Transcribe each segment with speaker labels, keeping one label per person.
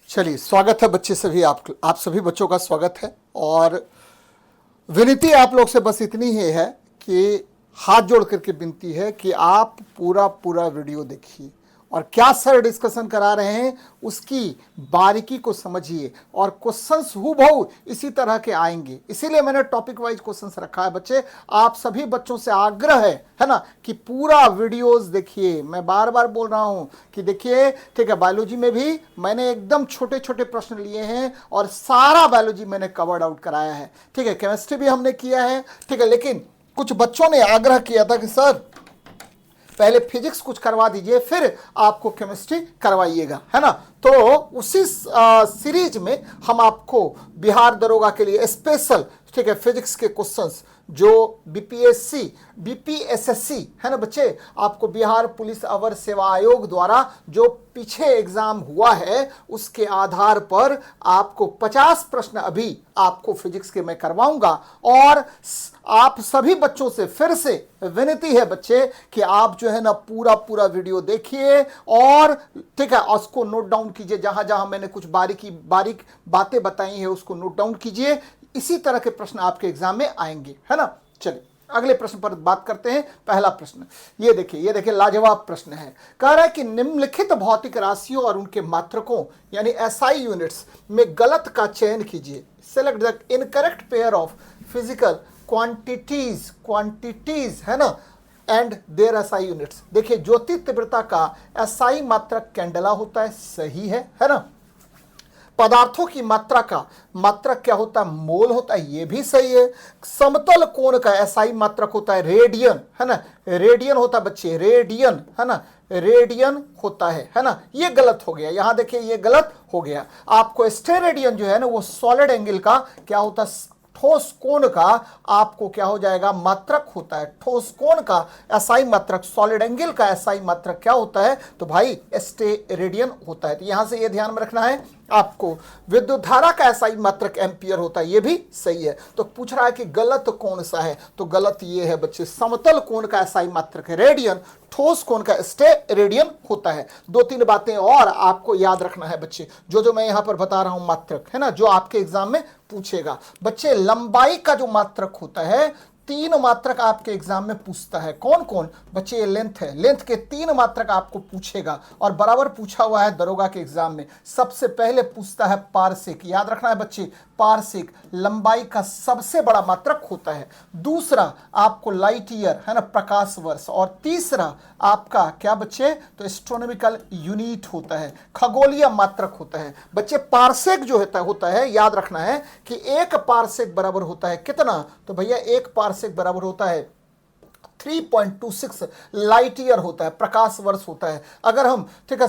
Speaker 1: चलिए, स्वागत है बच्चे सभी। आप सभी बच्चों का स्वागत है। और विनती आप लोग से बस इतनी ही है कि हाथ जोड़ करके विनती है कि आप पूरा पूरा वीडियो देखिए और क्या सर डिस्कशन करा रहे हैं उसकी बारीकी को समझिए। और क्वेश्चंस हूबहू इसी तरह के आएंगे, इसीलिए मैंने टॉपिक वाइज क्वेश्चंस रखा है। बच्चे, आप सभी बच्चों से आग्रह है ना, कि पूरा वीडियोस देखिए। मैं बार बार बोल रहा हूं कि देखिए, ठीक है, बायोलॉजी में भी मैंने एकदम छोटे छोटे प्रश्न लिए हैं और सारा बायोलॉजी मैंने कवर्ड आउट कराया है। ठीक है, केमिस्ट्री भी हमने किया है। ठीक है, लेकिन कुछ बच्चों ने आग्रह किया था कि सर पहले फिजिक्स कुछ करवा दीजिए, फिर आपको केमिस्ट्री करवाइएगा, है ना। तो उसी सीरीज में हम आपको बिहार दरोगा के लिए स्पेशल, ठीक है, फिजिक्स के क्वेश्चंस जो बीपीएसएससी है ना बच्चे, आपको बिहार पुलिस अवर सेवा आयोग द्वारा जो पीछे एग्जाम हुआ है उसके आधार पर आपको 50 प्रश्न अभी आपको फिजिक्स के मैं करवाऊंगा। और आप सभी बच्चों से फिर से विनती है बच्चे कि आप जो है ना पूरा पूरा वीडियो देखिए और ठीक है, उसको नोट डाउन कीजिए। जहां जहां मैंने कुछ बारीक बातें बताई हैं उसको नोट डाउन कीजिए। इसी तरह के प्रश्न आपके एग्जाम में आएंगे, है ना। चलिए अगले प्रश्न पर बात करते हैं। पहला प्रश्न ये देखिए लाजवाब प्रश्न है। कह रहा है कि निम्नलिखित भौतिक राशियों और उनके मात्रकों यानी एसआई यूनिट्स में गलत का चयन कीजिए। Select the incorrect pair of physical quantities है ना एंड देयर एसआई यूनिट्स। देखिए, ज्योति तीव्रता का एसआई मात्रक कैंडेला होता है, सही है ना। पदार्थों की मात्रा का मात्रक क्या होता है? मोल होता है, ये भी सही है। समतल कोण का एसआई मात्रक होता है रेडियन, है ना। रेडियन होता है बच्चे, रेडियन, है ना, रेडियन होता है ना। ये गलत हो गया, यहां देखिए ये गलत हो गया। आपको स्टेरेडियन जो है ना वो सॉलिड एंगल का क्या होता है? ठोस कोण का आपको क्या हो जाएगा? मात्रक होता है। ठोस कोण का एसआई मात्रक, सॉलिड एंगल का एसआई मात्रक क्या होता है? तो भाई स्टेरेडियन होता है। तो यहां से ये ध्यान में रखना है आपको। विद्युत धारा का एसआई मात्रक एम्पियर होता है, ये भी सही है। तो पूछ रहा है कि गलत कौन सा है, तो गलत ये है बच्चे, समतल कोण का एसआई मात्रक है रेडियन, ठोस कोण का स्टेरेडियन होता है। दो तीन बातें और आपको याद रखना है बच्चे, जो मैं यहां पर बता रहा हूं मात्रक, है ना, जो आपके एग्जाम में पूछेगा। बच्चे, लंबाई का जो मात्रक होता है, 3 मात्रक आपके एग्जाम में पूछता है। कौन कौन? बच्चे, ये लेंथ है, लेंथ के 3 मात्रक आपको पूछेगा और बराबर पूछा हुआ है दरोगा के एग्जाम में। सबसे पहले पूछता है पारसेक, याद रखना है बच्चे, पारसेक लंबाई का सबसे बड़ा मात्रक होता है। दूसरा आपको लाइट ईयर, है ना, प्रकाश वर्ष। और तीसरा आपका क्या बच्चे? तो एस्ट्रोनॉमिकल यूनिट होता है, खगोलीय मात्रक होता है। बच्चे, पारसेक जो होता है याद रखना है कि 1 पारसेक बराबर होता है कितना? तो भैया 1 पारसेक बराबर होता है 3.26 लाइट ईयर होता है, प्रकाश वर्ष होता है। अगर हम ठीक है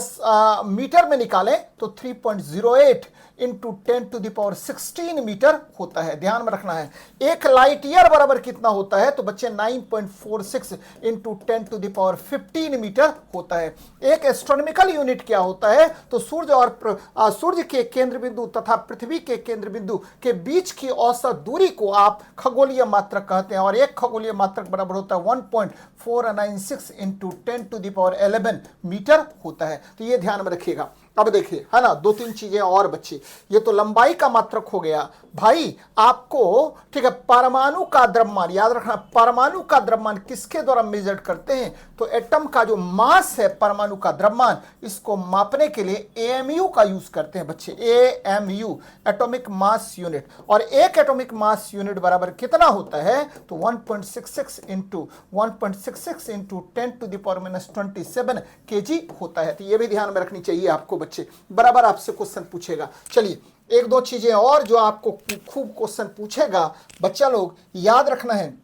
Speaker 1: मीटर में निकालें तो 3.08 इंटू 10⁻16 मीटर होता है। ध्यान में रखना है। 1 लाइट ईयर बराबर कितना होता है? तो बच्चे 9.46 इंटू 10⁻15 मीटर होता है। एक एस्ट्रोनॉमिकल यूनिट क्या होता है? तो सूर्य और सूर्य के केंद्र बिंदु तथा पृथ्वी के केंद्र बिंदु के बीच की औसत दूरी को आप खगोलीय मात्रक कहते हैं। और एक खगोलीय मात्रक बराबर होता है 1.496 इंटू 10⁻11 मीटर होता है। तो ये ध्यान में रखिएगा। अब देखिए, है ना, 2-3 चीजें और बच्चे। ये तो लंबाई का मात्रक हो गया भाई। आपको ठीक है परमाणु का द्रव्यमान याद रखना। परमाणु का द्रव्यमान किसके द्वारा मेजर करते हैं? तो एटम का जो मास है, परमाणु का द्रव्यमान, इसको मापने के लिए एएमयू का यूज करते हैं बच्चे, एएमयू, एटॉमिक मास यूनिट। और एक एटॉमिक मास यूनिट बराबर कितना होता है? तो 1.66 इंटू 10⁻27 kg होता है। तो ये भी ध्यान में रखनी चाहिए आपको बच्चे, बराबर आपसे क्वेश्चन पूछेगा। चलिए 1-2 चीजें और जो आपको खूब क्वेश्चन पूछेगा बच्चा लोग, याद रखना है।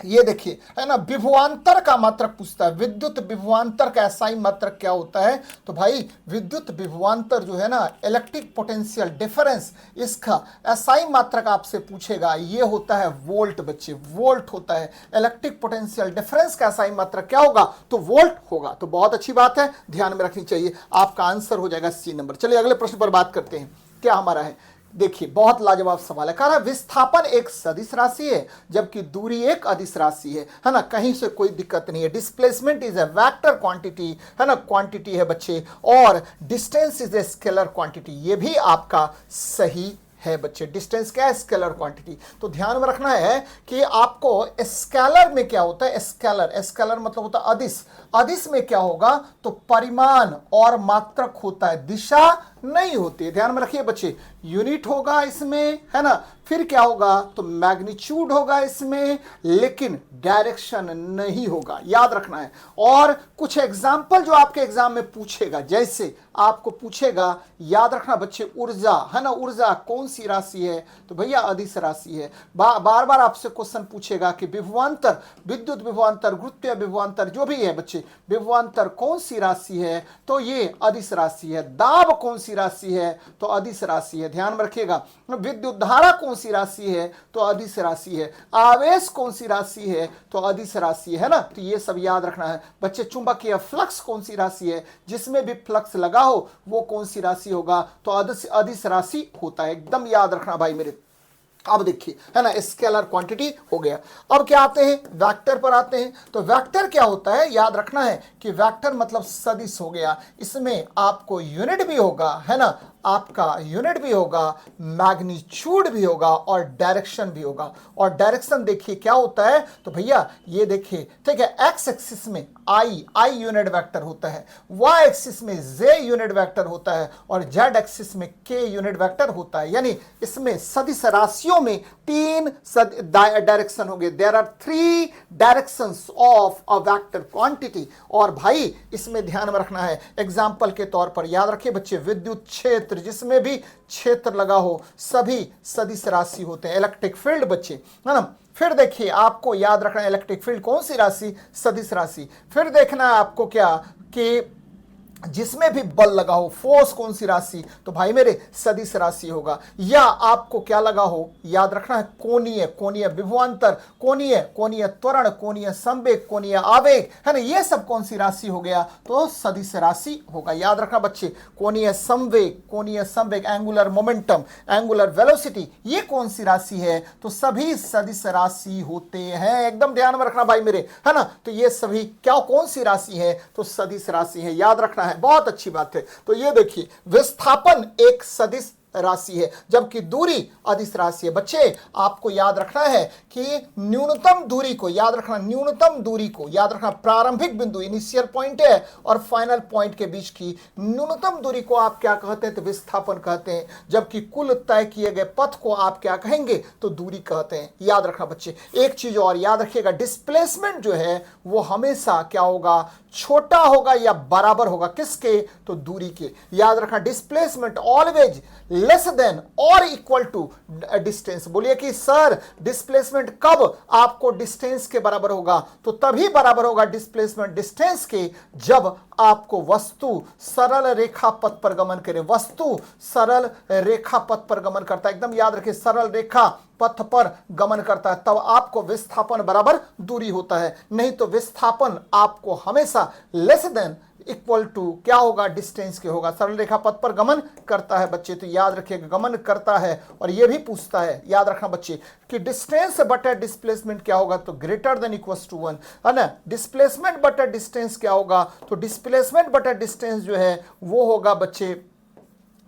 Speaker 1: ये देखिए, है ना, विभवांतर का मात्रक पूछता है। विद्युत विभवांतर का एसआई मात्रक क्या होता है? तो भाई विद्युत विभवांतर जो है ना, इलेक्ट्रिक पोटेंशियल डिफरेंस, इसका एसआई मात्रक आपसे पूछेगा। ये होता है वोल्ट बच्चे, वोल्ट होता है। इलेक्ट्रिक पोटेंशियल डिफरेंस का एसआई मात्रक क्या होगा? तो वोल्ट होगा। तो बहुत अच्छी बात है, ध्यान में रखनी चाहिए। आपका आंसर हो जाएगा C नंबर। चलिए अगले प्रश्न पर बात करते हैं। क्या हमारा है? देखिए बहुत लाजवाब सवाल है। कह रहा है विस्थापन एक सदिश राशि है जबकि दूरी एक अदिश राशि है ना, कहीं से कोई दिक्कत नहीं है। Displacement is a vector quantity, है ना, क्वांटिटी है बच्चे, और distance is a scalar quantity, ये भी आपका सही है बच्चे। डिस्टेंस क्या है? Scalar quantity. तो ध्यान में रखना है कि आपको स्केलर में क्या होता है, स्केलर, स्केलर मतलब होता है अदिश, अदिश में क्या होगा तो परिमाण और मात्रक होता है, दिशा नहीं होती है। ध्यान में रखिए बच्चे, यूनिट होगा इसमें, है ना, फिर क्या होगा तो मैग्नीट्यूड होगा इसमें, लेकिन डायरेक्शन नहीं होगा, याद रखना है। और कुछ एग्जाम्पल जो आपके एग्जाम में पूछेगा, जैसे आपको पूछेगा, याद रखना बच्चे, ऊर्जा, है ना, ऊर्जा कौन सी राशि है तो भैया अदिश राशि है। बार बार आपसे क्वेश्चन पूछेगा कि विभवांतर, विद्युत विभवांतर, गुरुत्वीय विभवांतर, जो भी है बच्चे, विभवांतर कौन सी राशि है तो ये अदिश राशि है। दाब कौन सी राशि है तो अदिश राशि है, ध्यान में रखिएगा। विद्युत धारा कौन सी राशि है तो अदिश राशि है। आवेश कौन सी राशि है तो अदिश राशि है ना, तो ये सब याद रखना है बच्चे। चुंबकीय फ्लक्स कौन सी राशि है, जिसमें भी फ्लक्स लगा हो वो कौन सी राशि होगा तो अदिश राशि होता है, एकदम याद रखना भाई मेरे। अब देखिए, है ना, स्केलर क्वांटिटी हो गया। अब क्या आते हैं, वेक्टर पर आते हैं। तो वेक्टर क्या होता है, याद रखना है कि वेक्टर मतलब सदिश हो गया, इसमें आपको यूनिट भी होगा, है ना, आपका यूनिट भी होगा, मैग्नीट्यूड भी होगा और डायरेक्शन भी होगा। और डायरेक्शन देखिए क्या होता है तो भैया ये देखिए, ठीक है, एक्स एक्सिस में आई यूनिट वेक्टर होता है, वाई एक्सिस में जे यूनिट वेक्टर होता है और जेड एक्सिस में के यूनिट वेक्टर होता है। यानी इसमें सदिश राशियों में 3 डायरेक्शन होंगे। There are 3 directions of a vector quantity. और भाई इसमें ध्यान में रखना है, एग्जाम्पल के तौर पर याद रखिए बच्चे, विद्युत क्षेत्र, जिसमें भी क्षेत्र लगा हो सभी सदिश राशि होते हैं। इलेक्ट्रिक फील्ड बच्चे, है ना, फिर देखिए आपको याद रखना है इलेक्ट्रिक फील्ड कौन सी राशि, सदिश राशि। फिर देखना है आपको क्या कि जिसमें भी बल लगा हो, फोर्स कौन सी राशि तो भाई मेरे सदिश राशि होगा। या आपको क्या लगा हो, याद रखना है कोणीय, कोणीय विभवांतर, कोणीय त्वरण, कोणीय संवेग, कोणीय आवेग, है ना, ये सब कौन सी राशि हो गया तो सदिश राशि होगा। याद रखना बच्चे, कोणीय संवेग, एंगुलर मोमेंटम, एंगुलर वेलोसिटी, ये कौन सी राशि है तो सभी सदिश राशि होते हैं। एकदम ध्यान में रखना भाई मेरे, है ना, तो ये सभी क्या कौन सी राशि है तो सदिश राशि है, याद रखना है, बहुत अच्छी बात है। तो ये देखिए विस्थापन एक सदिश राशि है जबकि दूरी अदिश राशि है। बच्चे आपको याद रखना है कि न्यूनतम दूरी को याद रखना, न्यूनतम दूरी को याद रखना, प्रारंभिक बिंदु इनिशियल पॉइंट है और फाइनल पॉइंट के बीच की न्यूनतम दूरी को आप क्या कहते हैं तो विस्थापन कहते हैं, जबकि कुल तय किए गए पथ को आप क्या कहेंगे तो दूरी कहते हैं। याद रखना बच्चे, एक चीज और याद रखिएगा, डिस्प्लेसमेंट जो है वो हमेशा क्या होगा, छोटा होगा या बराबर होगा, किसके तो दूरी के। याद रखना, डिस्प्लेसमेंट ऑलवेज लेस देन और इक्वल टू डिस्टेंस। बोलिए कि सर डिस्प्लेसमेंट कब आपको डिस्टेंस के बराबर होगा तो तभी बराबर होगा डिस्प्लेसमेंट डिस्टेंस के जब आपको वस्तु सरल रेखा पथ पर गमन करे। वस्तु सरल रेखा पथ पर गमन करता है, एकदम याद रखिए, सरल रेखा पथ पर गमन करता है, तब आपको विस्थापन बराबर दूरी होता है। नहीं तो विस्थापन आपको हमेशा लेस देन इक्वल टू क्या होगा डिस्टेंस के होगा। सरल रेखा पथ पर गमन करता है बच्चे, तो याद रखिएगा गमन करता है। और यह भी पूछता है, याद रखना बच्चे, कि डिस्टेंस बटा डिस्प्लेसमेंट क्या होगा तो ग्रेटर देन इक्वल्स टू 1, है ना। डिस्प्लेसमेंट बटा डिस्टेंस क्या होगा तो डिस्प्लेसमेंट बटा डिस्टेंस जो है वो होगा बच्चे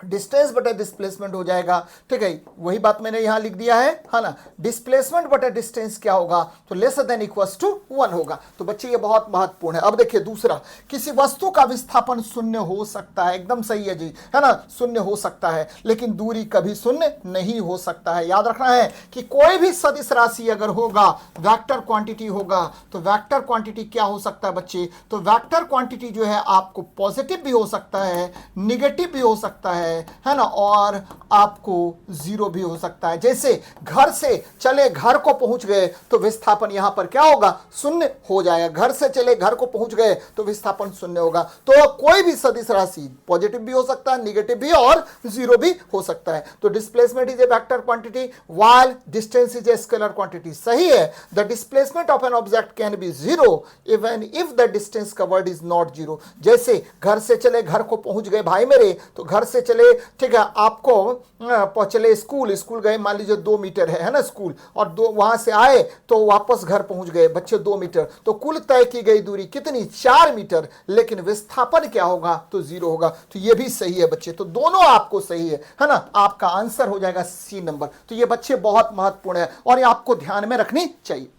Speaker 1: डिस्टेंस बटा डिस्प्लेसमेंट हो जाएगा, ठीक है, वही बात मैंने यहां लिख दिया है ना। डिस्प्लेसमेंट बटा डिस्टेंस क्या होगा तो लेस देन इक्वल्स टू 1 होगा। तो बच्चे ये बहुत महत्वपूर्ण है। अब देखिए दूसरा, किसी वस्तु का विस्थापन शून्य हो सकता है, एकदम सही है जी, है ना, शून्य हो सकता है, लेकिन दूरी कभी शून्य नहीं हो सकता है। याद रखना है कि कोई भी सदिश राशि अगर होगा, वेक्टर क्वांटिटी होगा, तो वेक्टर क्वांटिटी क्या हो सकता है बच्चे तो वेक्टर क्वांटिटी जो है आपको पॉजिटिव भी हो सकता है, निगेटिव भी हो सकता है ना, और आपको जीरो भी हो सकता है। जैसे घर से चले घर को पहुंच गए तो विस्थापन यहां पर क्या होगा शून्य हो जाएगा। घर से चले घर को पहुंच गए तो विस्थापन शून्य होगा। तो कोई भी सदिश राशि पॉजिटिव भी हो सकता है, निगेटिव भी और जीरो भी हो सकता है। तो displacement is a vector quantity while distance is a scalar quantity. सही है, the displacement of an object can be zero even if the distance covered is not zero. जैसे घर से चले घर को पहुंच गए भाई मेरे, तो घर से चले चले, ठीक है, आपको चले स्कूल, स्कूल गए, मान लीजिए 2 मीटर है ना स्कूल, और दो वहां से आए तो वापस घर पहुंच गए बच्चे 2 मीटर, तो कुल तय की गई दूरी कितनी, 4 मीटर, लेकिन विस्थापन क्या होगा, तो 0 होगा। तो ये भी सही है बच्चे, तो दोनों आपको सही है ना, आपका आंसर हो जाएगा सी नंबर। तो ये बच्चे बहुत महत्वपूर्ण है और ये आपको ध्यान में रखनी चाहिए।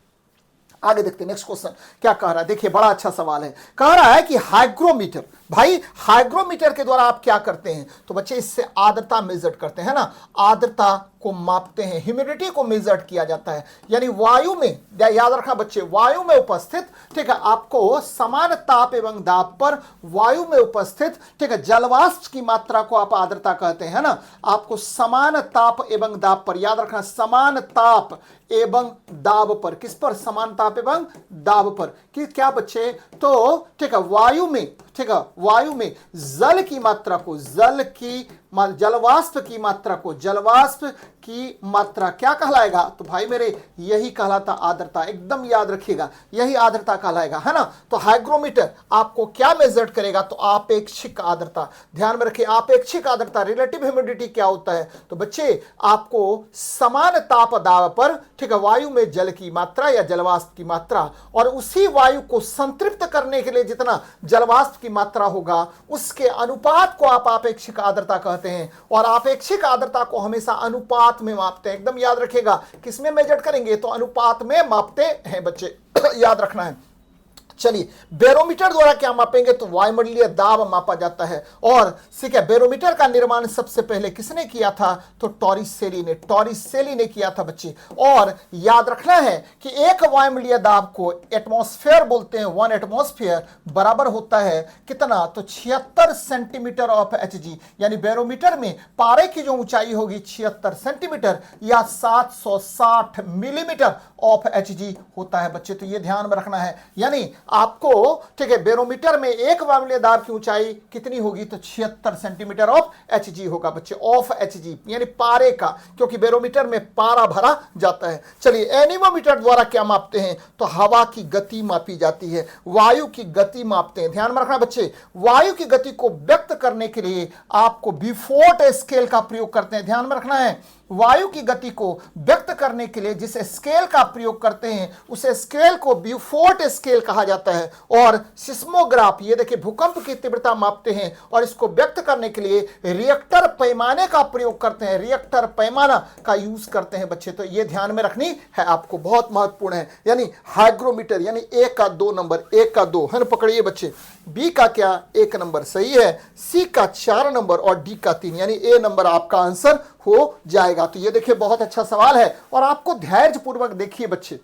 Speaker 1: आगे देखते हैं नेक्स्ट क्वेश्चन क्या कह रहा है, देखिए बड़ा अच्छा सवाल है। कह रहा है कि हाइग्रोमीटर, भाई हाइग्रोमीटर के द्वारा आप क्या करते हैं, तो बच्चे इससे आर्द्रता मेजर करते हैं ना, आर्द्रता को मापते हैं, ह्यूमिडिटी को मेजर किया जाता है, यानी वायु में, याद रखना बच्चे, वायु में उपस्थित, ठीक है, आपको समान ताप एवं दाब पर वायु में उपस्थित, ठीक है, जलवाष्प की मात्रा को आप आर्द्रता कहते हैं ना, आपको समान ताप एवं दाब पर, याद रखना समान ताप एवं दाब पर, किस पर, समान ताप एवं दाब पर, कि क्या बच्चे, तो ठीक है, वायु में, ठीक है, वायु में जल की मात्रा को, जलवाष्प की मात्रा को, जलवाष्प की मात्रा क्या कहलाएगा, तो भाई मेरे यही कहलाता आर्द्रता, एकदम याद रखिएगा, यही आर्द्रता कहलाएगा, है ना। तो हाइग्रोमीटर आपको क्या मेजर करेगा, तो आपेक्षिक आर्द्रता, ध्यान में रखिए, आपेक्षिक आर्द्रता, रिलेटिव ह्यूमिडिटी क्या होता है, तो बच्चे आपको समान ताप दाब पर, ठीक है, वायु में जल की मात्रा या जलवाष्प की मात्रा, और उसी वायु को संतृप्त करने के लिए जितना जलवाष्प की मात्रा होगा उसके अनुपात को आप आपेक्षिक आर्द्रता कहते हैं, और आपेक्षिक आर्द्रता को हमेशा अनुपात में मापते हैं, एकदम याद रखिएगा, किसमें मेजर करेंगे, तो अनुपात में मापते हैं बच्चे याद रखना है। चलिए बैरोमीटर द्वारा क्या मापेंगे, तो वायुमंडलीय दाब मापा जाता है, और ठीक है, बैरोमीटर का निर्माण सबसे पहले किसने किया था, तो टॉरिसेली ने किया था बच्चे। और याद रखना है कि एक वायुमंडलीय दाब को एटमॉस्फेयर बोलते हैं, 1 एटमॉस्फेयर बराबर होता है कितना, तो 76 सेंटीमीटर ऑफ Hg, यानी बैरोमीटर में पारे की जो ऊंचाई होगी 76 सेंटीमीटर या 760 मिलीमीटर ऑफ Hg होता है बच्चे। तो ये ध्यान में रखना है, यानी आपको, ठीक है, बैरोमीटर में एक वायुमंडलीय दाब की ऊंचाई कितनी होगी, तो 76 सेंटीमीटर ऑफ Hg होगा बच्चे, ऑफ Hg यानी पारे का, क्योंकि बैरोमीटर में पारा भरा जाता है। चलिए एनीमोमीटर द्वारा क्या मापते हैं, तो हवा की गति मापी जाती है, वायु की गति मापते हैं, ध्यान में रखना बच्चे, वायु की गति को व्यक्त करने के लिए आपको बिफोर्ट स्केल का प्रयोग करते हैं, ध्यान में रखना है, वायु की गति को व्यक्त करने के लिए जिस स्केल का प्रयोग करते हैं उस स्केल को ब्यूफोर्ट स्केल कहा जाता है। और सिस्मोग्राफ, ये देखिए भूकंप की तीव्रता मापते हैं और इसको व्यक्त करने के लिए रिएक्टर पैमाने का प्रयोग करते हैं, रिएक्टर पैमाना का यूज करते हैं बच्चे। तो ये ध्यान में रखनी है आपको, बहुत महत्वपूर्ण है। यानी हाइग्रोमीटर, यानी ए का 2 नंबर, ए का 2 है ना, पकड़िए बच्चे, बी का क्या 1 नंबर सही है, सी का 4 नंबर और डी का 3, यानी ए नंबर आपका आंसर हो जाएगा। तो ये देखिए बहुत अच्छा सवाल है और आपको धैर्य पूर्वक देखिए बच्चे,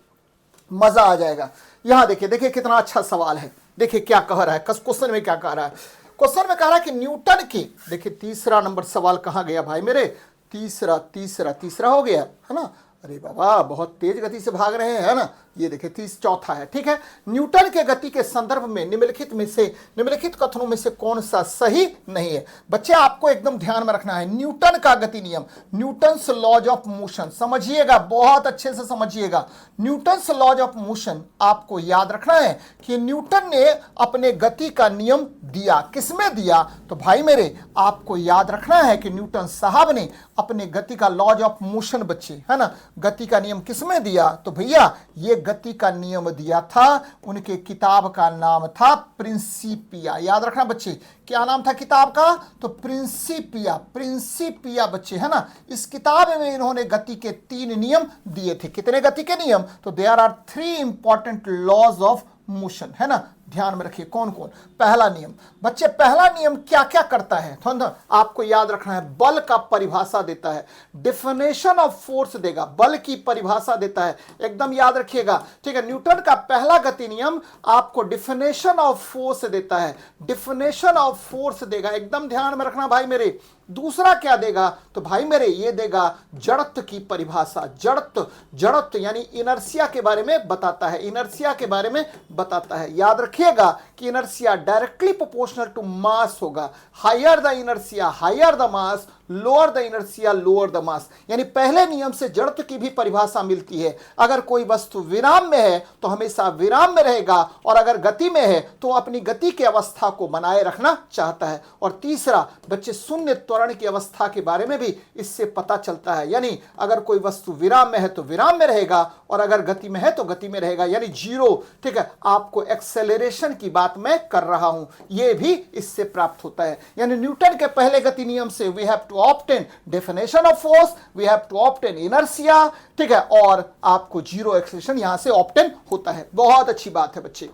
Speaker 1: मजा आ जाएगा। यहां देखिए, देखिए कितना अच्छा सवाल है, देखिए क्या कह रहा है, क्वेश्चन में क्या कह रहा है, क्वेश्चन में कह रहा है कि न्यूटन की, देखिए तीसरा नंबर सवाल कहां गया भाई मेरे, तीसरा हो गया है ना, अरे बाबा बहुत तेज गति से भाग रहे हैं, है ना। ये देखिए चौथा है, ठीक है। न्यूटन के गति के संदर्भ में निम्नलिखित कथनों में से कौन सा सही नहीं है। बच्चे आपको एकदम ध्यान में रखना है, न्यूटन का गति नियम, न्यूटन्स लॉज ऑफ मोशन, समझिएगा बहुत अच्छे से समझिएगा। न्यूटन्स लॉज ऑफ मोशन आपको याद रखना है कि न्यूटन ने अपने गति का नियम दिया, किसमें दिया, तो भाई मेरे आपको याद रखना है कि न्यूटन साहब ने अपने गति का लॉज ऑफ मोशन बच्चे, है ना, गति का नियम किसमें दिया, तो भैया ये गति का नियम दिया था, उनके किताब का नाम था प्रिंसिपिया। याद रखना बच्चे, क्या नाम था किताब का, तो प्रिंसिपिया बच्चे, है ना। इस किताब में इन्होंने गति के 3 नियम दिए थे। कितने गति के नियम, तो there are 3 important laws of motion, है ना। ध्यान में रखिए कौन कौन। पहला नियम बच्चे, पहला नियम क्या क्या करता है, तो आपको याद रखना है, बल का परिभाषा देता है, डिफिनेशन ऑफ फोर्स देगा, बल की परिभाषा देता है, एकदम याद रखिएगा, ठीक है। न्यूटन का पहला गति नियम आपको डिफिनेशन ऑफ फोर्स देता है, डिफिनेशन ऑफ फोर्स देगा, एकदम ध्यान में रखना भाई मेरे। दूसरा क्या देगा, तो भाई मेरे ये देगा जड़त्व की परिभाषा, जड़त्व यानी इनर्शिया के बारे में बताता है, इनर्शिया के बारे में बताता है। याद रखिएगा कि inertia directly proportional to mass होगा, higher the inertia higher the mass, lower the inertia lower the mass, यानी पहले नियम से जड़त्व की भी परिभाषा मिलती है। अगर कोई वस्तु विराम में है तो हमेशा विराम में रहेगा, और अगर गति में है तो अपनी गति की अवस्था को बनाए रखना चाहता है। और तीसरा बच्चे, शून्य त्वरण की अवस्था के बारे में भी इससे पता चलता है, यानी अगर कोई वस्तु विराम में है तो विराम में रहेगा, और अगर गति में है तो गति में रहेगा, यानी जीरो। ठीक है, आपको एक्सेलरेशन की बात मैं कर रहा हूं, यह भी इससे प्राप्त होता है। यानी न्यूटन के पहले गति नियम से we have to obtain definition of force, we have to obtain inertia, ठीक है, और आपको जीरो एक्सेलरेशन यहां से ऑब्टेन होता है। बहुत अच्छी बात है बच्चे।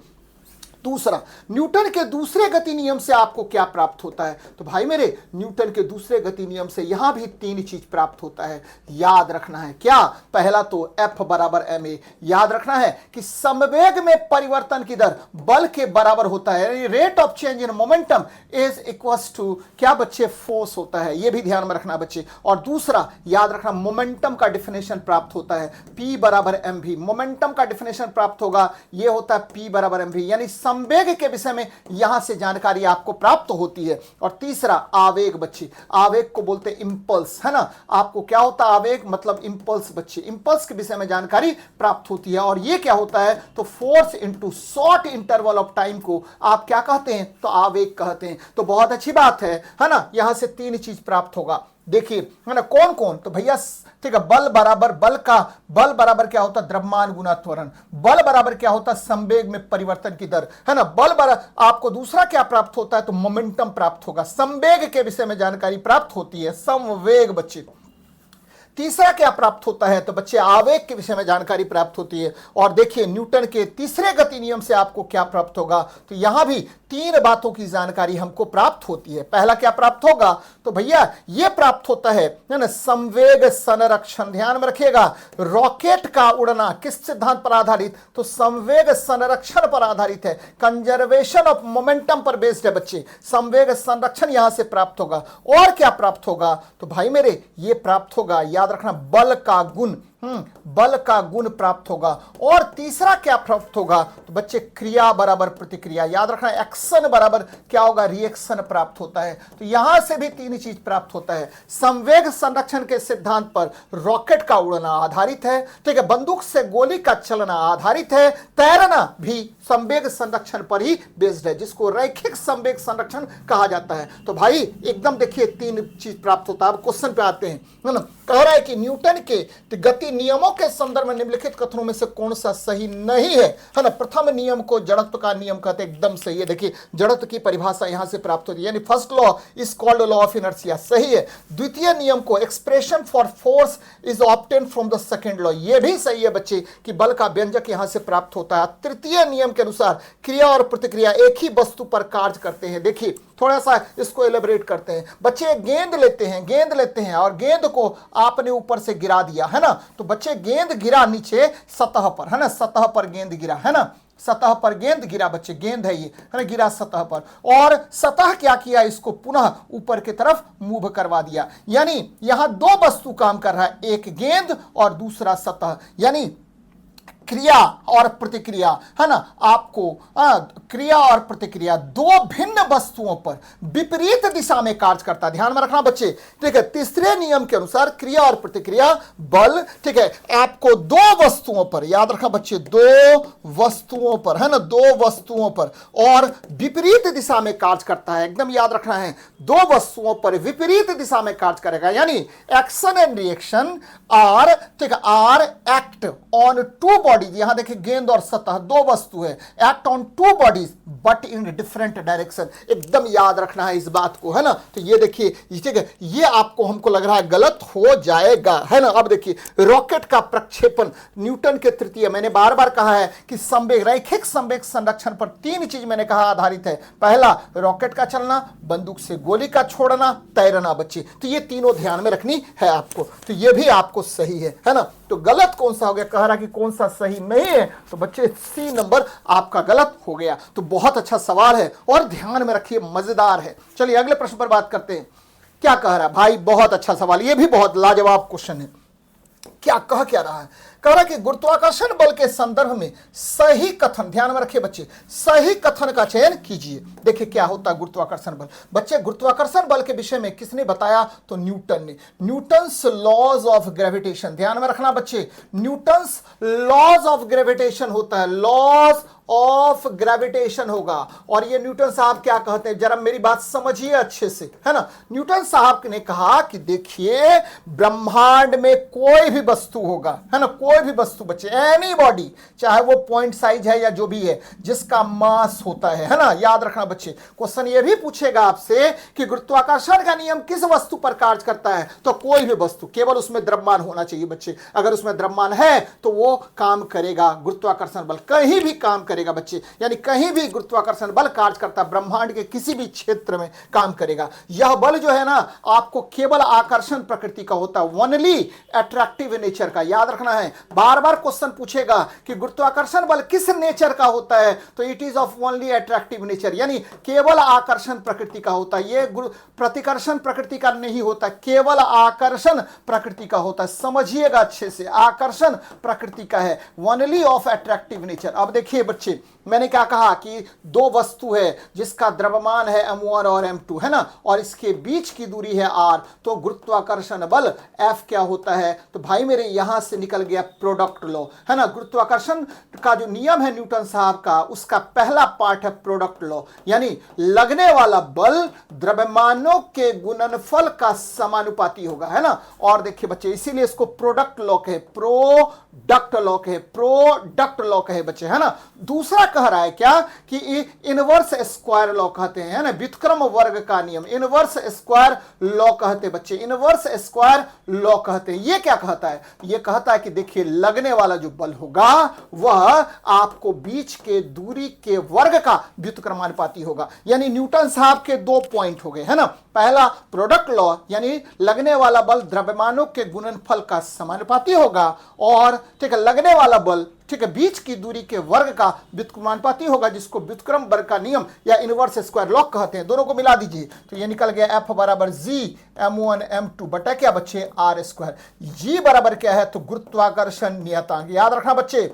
Speaker 1: दूसरा, न्यूटन के दूसरे गति नियम से आपको क्या प्राप्त होता है? तो भाई मेरे, न्यूटन के दूसरे गति नियम से यहां भी तीन चीज प्राप्त होता है, याद रखना है। क्या? पहला तो F बराबर ma, याद रखना है कि समवेग में परिवर्तन की दर बल के बराबर होता है, rate of change in momentum is equals to क्या बच्चे? फोर्स होता है, यह भी ध्यान में रखना बच्चे। और दूसरा याद रखना, मोमेंटम का डिफिनेशन प्राप्त होता है P बराबर mv, मोमेंटम का डिफिनेशन प्राप्त होगा, यह होता है P बराबर mv, यानी संवेग के विषय में यहां से जानकारी आपको प्राप्त होती है। और तीसरा आवेग बच्चे, आवेग को बोलते हैं इंपल्स, है ना। आपको क्या होता है? आवेग मतलब इंपल्स बच्चे, इंपल्स के विषय में जानकारी प्राप्त होती है। और ये क्या होता है? तो force into short interval of time को आप क्या कहते हैं? तो आवेग कहते हैं। तो बहुत अच्छी बात है ना। यहां से तीन चीज प्राप्त होगा, देखिए, है ना। कौन कौन? तो भैया ठीक है, बल बराबर क्या होता है? द्रव्यमान गुना त्वरण। बल बराबर क्या होता है? संवेग में परिवर्तन की दर, है ना। बल बराबर आपको दूसरा क्या प्राप्त होता है? तो मोमेंटम प्राप्त होगा। संवेग के विषय में जानकारी प्राप्त होती है, संवेग बच्चे। तीसरा क्या प्राप्त होता है? तो बच्चे आवेग के विषय में जानकारी प्राप्त होती है। और देखिए, न्यूटन के तीसरे गति नियम से आपको क्या प्राप्त होगा? तो यहां भी तीन बातों की जानकारी हमको प्राप्त होती है। पहला क्या प्राप्त होगा? तो भैया यह प्राप्त होता है ना, संवेग संरक्षण। ध्यान में रखिएगा, रॉकेट का उड़ना किस सिद्धांत पर आधारित? तो संवेग संरक्षण पर आधारित है, कंजर्वेशन ऑफ मोमेंटम पर बेस्ड है बच्चे। संवेग संरक्षण यहां से प्राप्त होगा। और क्या प्राप्त होगा? तो भाई मेरे, ये प्राप्त होगा, याद रखना, बल का गुण, बल का गुण प्राप्त होगा। और तीसरा क्या प्राप्त होगा? तो बच्चे क्रिया बराबर प्रतिक्रिया, याद रखना, एक्शन बराबर क्या होगा? रिएक्शन प्राप्त होता है। तो यहां से भी तीन चीज प्राप्त होता है। संवेग संरक्षण के सिद्धांत पर रॉकेट का उड़ना आधारित है, ठीक है, बंदूक से गोली का चलना आधारित है, तैरना भी संवेग संरक्षण पर ही बेस्ड है, जिसको रैखिक संवेग संरक्षण कहा जाता है। तो भाई एकदम देखिए, तीन चीज प्राप्त होता है। अब क्वेश्चन पे आते हैं, है ना। कह रहा है कि न्यूटन के गति नियमों के संदर्भ में निम्नलिखित कथनों में से कौन सा सही नहीं है? है ना। प्रथम नियम को जड़त्व का नियम कहते हैं, एकदम सही है। देखिए, जड़त्व की परिभाषा यहां से प्राप्त होती है, यानी first law is called law of inertia, सही है। द्वितीय नियम को expression for force is obtain from the second law, ये भी सही है बच्चे, कि बल का व्यंजक यहां से प्राप्त होता है। तृतीय नियम के अनुसार क्रिया और प्रतिक्रिया एक ही वस्तु पर कार्य करते हैं। देखिए, थोड़ा सा इसको एलेबरेट करते हैं बच्चे। गेंद लेते हैं और गेंद को आपने ऊपर से गिरा दिया, है ना। तो बच्चे गेंद गिरा नीचे सतह पर, है ना, सतह पर गेंद गिरा, है ना, सतह पर गेंद गिरा बच्चे, गेंद है ये, है ना, गिरा सतह पर। और सतह क्या किया? इसको पुनः ऊपर की तरफ मूव करवा दिया। यानी यहां दो वस्तु काम कर रहा है, एक गेंद और दूसरा सतह, यानी क्रिया और प्रतिक्रिया, है ना। आपको क्रिया और प्रतिक्रिया दो भिन्न वस्तुओं पर विपरीत दिशा में कार्य करता है, ध्यान में रखना बच्चे, ठीक है। तीसरे नियम के अनुसार क्रिया और प्रतिक्रिया बल, ठीक है, आपको दो वस्तुओं पर, याद रखना बच्चे, दो वस्तुओं पर, है ना, दो वस्तुओं पर और विपरीत दिशा में कार्य करता है, एकदम याद रखना है, दो वस्तुओं पर विपरीत दिशा में कार्य करेगा। यानी एक्शन एंड रिएक्शन आर, ठीक है, are act on two bodies. यहां देखिए, गेंद और सतह दो वस्तु है, act on two bodies but in different direction, एकदम याद रखना है इस बात को, है ना। तो ये देखिए, ठीक है, ये आपको हमको लग रहा है गलत हो जाएगा, है ना। अब देखिए, रॉकेट का प्रक्षेपण न्यूटन के तृतीय, मैंने बार बार कहा है कि संवेग, रैखिक संवेग संरक्षण पर तीन चीज मैंने कहा आधारित है। पहला रॉकेट का चलना, बंदूक से गोली का छोड़ना, तैरना बच्चे। तो ये तीनों ध्यान में रखनी है आपको। तो ये भी आपको सही है ना। तो गलत कौन सा हो गया? कह रहा कि कौन सा सही नहीं है, तो बच्चे सी नंबर आपका गलत हो गया। तो बहुत अच्छा सवाल है और ध्यान में रखिए, मजेदार है। चलिए अगले प्रश्न पर बात करते हैं। क्या कह रहा है भाई? बहुत अच्छा सवाल, ये भी बहुत लाजवाब क्वेश्चन है। क्या रहा है? कह रहा है कि गुरुत्वाकर्षण बल के संदर्भ में सही कथन, ध्यान में रखिए बच्चे, सही कथन का चयन कीजिए। देखिए क्या होता है गुरुत्वाकर्षण बल। बच्चे गुरुत्वाकर्षण बल के विषय में किसने बताया? तो न्यूटन ने। न्यूटन्स लॉज ऑफ ग्रेविटेशन, ध्यान में रखना बच्चे, न्यूटन्स लॉज ऑफ ग्रेविटेशन होता है, लॉज ऑफ ग्रेविटेशन होगा। और ये न्यूटन साहब क्या कहते हैं, जरा मेरी बात समझिए अच्छे से, है ना। न्यूटन साहब ने कहा कि देखिए ब्रह्मांड में कोई भी वस्तु होगा, है ना, कोई भी वस्तु बच्चे, एनी बॉडी, चाहे वो पॉइंट साइज है या जो भी है, जिसका मास होता है ना। याद रखना बच्चे, क्वेश्चन ये भी पूछेगा आपसे कि गुरुत्वाकर्षण का नियम किस वस्तु पर कार्य करता है, तो कोई भी वस्तु, केवल उसमें द्रव्यमान होना चाहिए बच्चे। अगर उसमें द्रव्यमान है तो वो काम करेगा, गुरुत्वाकर्षण बल कहीं भी काम करेगा बच्चे, यानी कहीं भी गुरुत्वाकर्षण बल कार्य करता है, ब्रह्मांड के किसी भी क्षेत्र में काम करेगा। यह बल जो है ना आपको केवल आकर्षण प्रकृति का होता है, ओनली अट्रैक्टिव नेचर का। याद रखना है, बार बार क्वेश्चन पूछेगा कि गुरुत्वाकर्षण बल किस नेचर का होता है, तो it is of only attractive nature, यानी केवल आकर्षण प्रकृति का होता है। ये प्रतिकर्षण प्रकृति का नहीं होता, केवल आकर्षण प्रकृति का होता है। समझिएगा अच्छे से, आकर्षण प्रकृति का है, ओनली ऑफ अट्रैक्टिव नेचर। अब देखिए बच्चे, मैंने क्या कहा कि दो वस्तु है जिसका द्रव्यमान है m1 और m2, है ना, और इसके बीच की दूरी है r, तो गुरुत्वाकर्षण बल F क्या होता है? तो भाई मेरे यहां से निकल गया प्रोडक्ट लॉ, है ना। गुरुत्वाकर्षण का जो नियम है न्यूटन साहब का, उसका पहला पार्ट है प्रोडक्ट लॉ, यानी लगने वाला बल द्रव्यमानों के गुणनफल का समानुपाती होगा, है ना। और देखिए बच्चे, इसीलिए इसको प्रोडक्ट लॉ कहे, प्रोडक्ट लॉ कहे, प्रोडक्ट लॉ कहे बच्चे, है ना। दूसरा कह रहा है क्या कि इनवर्स स्क्वायर लॉ कहते हैं, है ना, व्युत्क्रम वर्ग का नियम, इनवर्स स्क्वायर लॉ कहते हैं बच्चे, इनवर्स स्क्वायर लॉ कहते हैं। ये क्या कहता है? ये कहता है कि देखिए लगने वाला जो बल होगा वह आपको बीच के दूरी के वर्ग का व्युत्क्रमानुपाती होगा। यानी न्यूटन साहब के दो पॉइंट हो गए, है ना। पहला प्रोडक्ट लॉ, यानी लगने वाला बल द्रव्यमानों के गुणनफल का समानुपाती होगा, और ठीक है लगने वाला बल, ठीक है, बीच की दूरी के वर्ग का व्युत्क्रमानुपाती होगा, जिसको व्युत्क्रम वर्ग का नियम या इनवर्स स्क्वायर लॉ कहते हैं। दोनों को मिला दीजिए तो ये निकल गया F बराबर G m1 m2 बटा क्या बच्चे r स्क्वायर। G बराबर क्या है? तो गुरुत्वाकर्षण नियतांक। याद रखना बच्चे,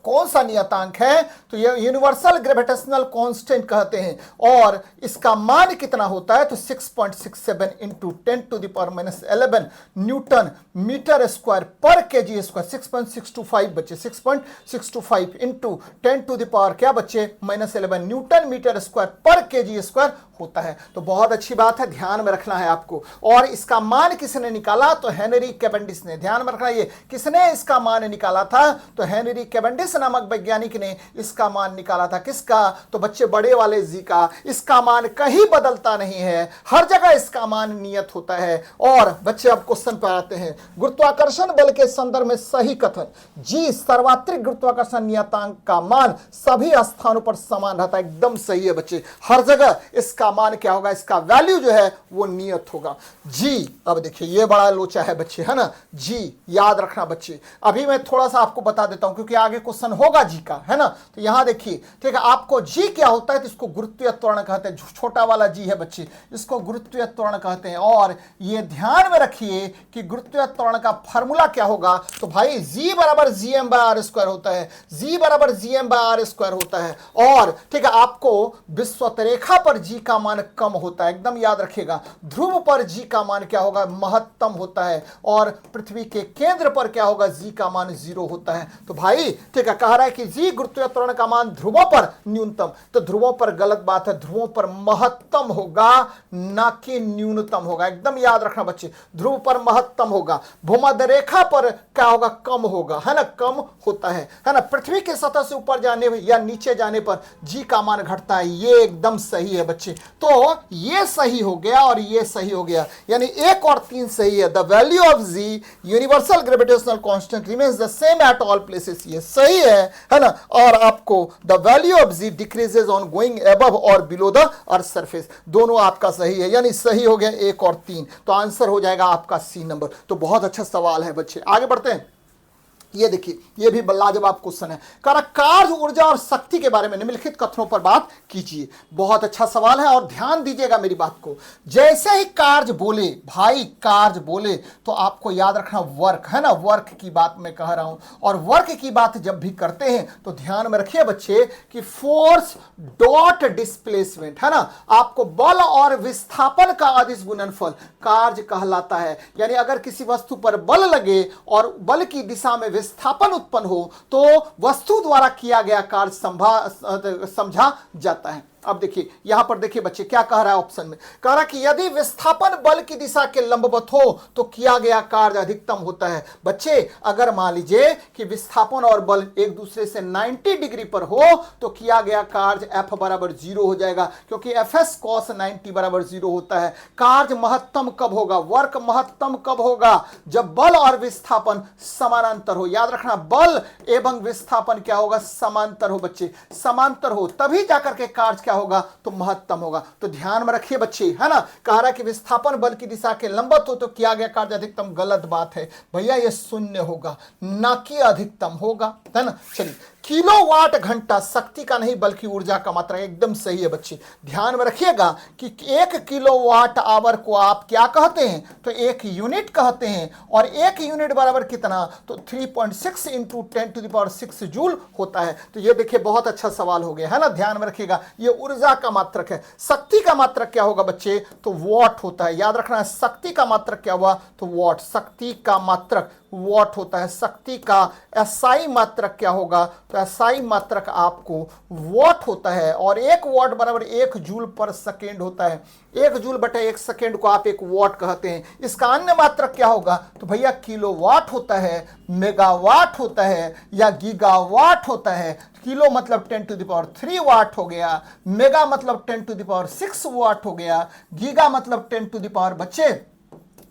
Speaker 1: कौन सा नियतांक है? तो ये यूनिवर्सल ग्रेविटेशनल कांस्टेंट कहते हैं, और इसका मान कितना होता है? तो 6.67 इंटू 10⁻11 न्यूटन मीटर स्क्वायर पर केजी स्क्वायर, 6.625 बच्चे, 6.625 इंटू 10⁻ क्या बच्चे -11 न्यूटन मीटर स्क्वायर पर केजी स्क्वायर होता है। तो बहुत अच्छी बात है, ध्यान में रखना है आपको। और इसका मान किसने निकाला? तो हेनरी कैवेंडिश ने। ध्यान में रखना, ये किसने इसका मान निकाला था? तो हेनरी कैवेंडिश नामक वैज्ञानिक ने इसका मान निकाला था। किसका? तो बच्चे बड़े वाले जी का। इसका मान कहीं बदलता नहीं है, हर जगह इसका मान नियत होता है। और बच्चे अब क्वेश्चन पर आते हैं, गुरुत्वाकर्षण बल के संदर्भ में सही कथन। जी, सर्वात्रिक गुरुत्वाकर्षण नियतांक का मान सभी स्थानों पर समान रहता है। एकदम सही है बच्चे, हर जगह इसका मान क्या होगा? इसका वैल्यू जो है वो नियत होगा। जी, अब देखिए ये बड़ा लोचा है बच्चे, है ना। जी याद रखना बच्चे, अभी मैं थोड़ा सा आपको बता देता हूं क्योंकि आगे क्वेश्चन होगा जी का, है ना। तो यहां देखिए, ठीक है, आपको जी क्या होता है? तो इसको गुरुत्वीय त्वरण कहते हैं। छोटा वाला जी है बच्चे, इसको गुरुत्वीय त्वरण कहते हैं। और ये ध्यान में रखिए कि गुरुत्वीय त्वरण का फॉर्मूला क्या होगा? तो भाई जी बराबर gm/r² होता है, जी बराबर gm/r² होता है। और ठीक है, आपको विषुवतरेखा पर जी का मान कम होता है, एकदम याद रखिएगा। ध्रुव पर जी का मान क्या होगा? महत्तम होता है। और पृथ्वी के केंद्र पर क्या होगा? जी का मान 0 होता है। तो भाई ठीक है, कह रहा है कि जी गुरुत्वीय त्वरण का मान ध्रुवों पर न्यूनतम, तो ध्रुवों पर गलत बात है, ध्रुवों पर महत्तम होगा ना कि न्यूनतम होगा। एकदम याद रखना बच्चे, ध्रुव पर महत्तम होगा, भूमध्य रेखा पर क्या होगा? कम होगा, है ना, कम होता है ना। पृथ्वी के सतह से ऊपर जाने या नीचे जाने पर जी का मान घटता है। ये एकदम सही है बच्चे। तो ये सही हो गया और ये सही हो गया, यानी 1 और 3 सही है। The value of G universal gravitational constant remains the same at all places, ये सही है ना। और आपको the value of g decreases on going above और बिलो द अर्थ सरफेस, दोनों आपका सही है, यानी सही हो गया 1 और 3। तो आंसर हो जाएगा आपका सी नंबर। तो बहुत अच्छा सवाल है बच्चे, आगे बढ़ते हैं। ये देखिए, ये भी लाजवाब क्वेश्चन है। कह रहा कार्य, ऊर्जा और शक्ति के बारे में निम्नलिखित कथनों पर बात कीजिए। बहुत अच्छा सवाल है और ध्यान दीजिएगा मेरी बात को। जैसे ही कार्य बोले भाई, कार्य बोले तो आपको याद रखना वर्क है ना, वर्क की बात मैं कह रहा हूं। और वर्क की बात जब भी करते हैं तो ध्यान में रखिए बच्चे कि फोर्स डॉट डिस्प्लेसमेंट है ना, आपको बल और विस्थापन का अदिश गुणनफल कार्य कहलाता है। यानी अगर किसी वस्तु पर बल लगे और बल की दिशा में विस्थापन उत्पन्न हो तो वस्तु द्वारा किया गया कार्य समझा जाता है। अब देखिए यहां पर देखिए बच्चे क्या कह रहा है ऑप्शन में, कह रहा कि यदि विस्थापन बल की दिशा के लंबवत हो तो किया गया कार्य अधिकतम होता है। बच्चे अगर मान लीजिए कि विस्थापन और बल एक दूसरे से 90 डिग्री पर हो तो किया गया कार्य F बराबर 0 हो जाएगा, क्योंकि Fs cos 90 बराबर 0 होता है। कार्य महत्तम कब होगा, वर्क महत्तम कब होगा, जब बल और विस्थापन समानांतर हो। याद रखना बल एवं विस्थापन क्या होगा, समांतर हो बच्चे, समांतर हो, तभी जाकर के कार्य होगा तो महत्तम होगा। तो ध्यान में रखिए बच्चे है ना, कह रहा है कि विस्थापन बल की दिशा के लंबवत हो तो किया गया कार्य अधिकतम। गलत बात है भैया, ये शून्य होगा ना कि अधिकतम होगा, है ना। चलिए, किलोवाट घंटा शक्ति का नहीं बल्कि ऊर्जा का मात्रा, एकदम सही है बच्चे। ध्यान में रखिएगा कि 1 किलोवाट आवर को आप क्या कहते हैं, तो 1 यूनिट कहते हैं। और 1 यूनिट बराबर कितना, तो 3.6 इंटू 10⁶ जूल होता है। तो ये देखिए बहुत अच्छा सवाल हो गया है ना, ध्यान में रखिएगा। ये ऊर्जा का मात्रक है। शक्ति का मात्रक क्या होगा बच्चे, तो वॉट होता है। याद रखना है शक्ति का मात्रक क्या हुआ, तो वॉट, शक्ति का मात्रक वॉट होता है। शक्ति का एसआई मात्रक क्या होगा, तो एसआई मात्रक आपको वॉट होता है। और 1 वॉट बराबर 1 जूल पर सेकेंड होता है। 1 जूल बटे 1 सेकेंड को आप 1 वॉट कहते हैं। इसका अन्य मात्रक क्या होगा, तो भैया किलोवाट होता है, मेगावाट होता है या गीगावाट होता है। किलो मतलब 10⁻³ वाट हो गया, मेगा मतलब 10⁶ वाट हो गया, गीगा मतलब 10 बच्चे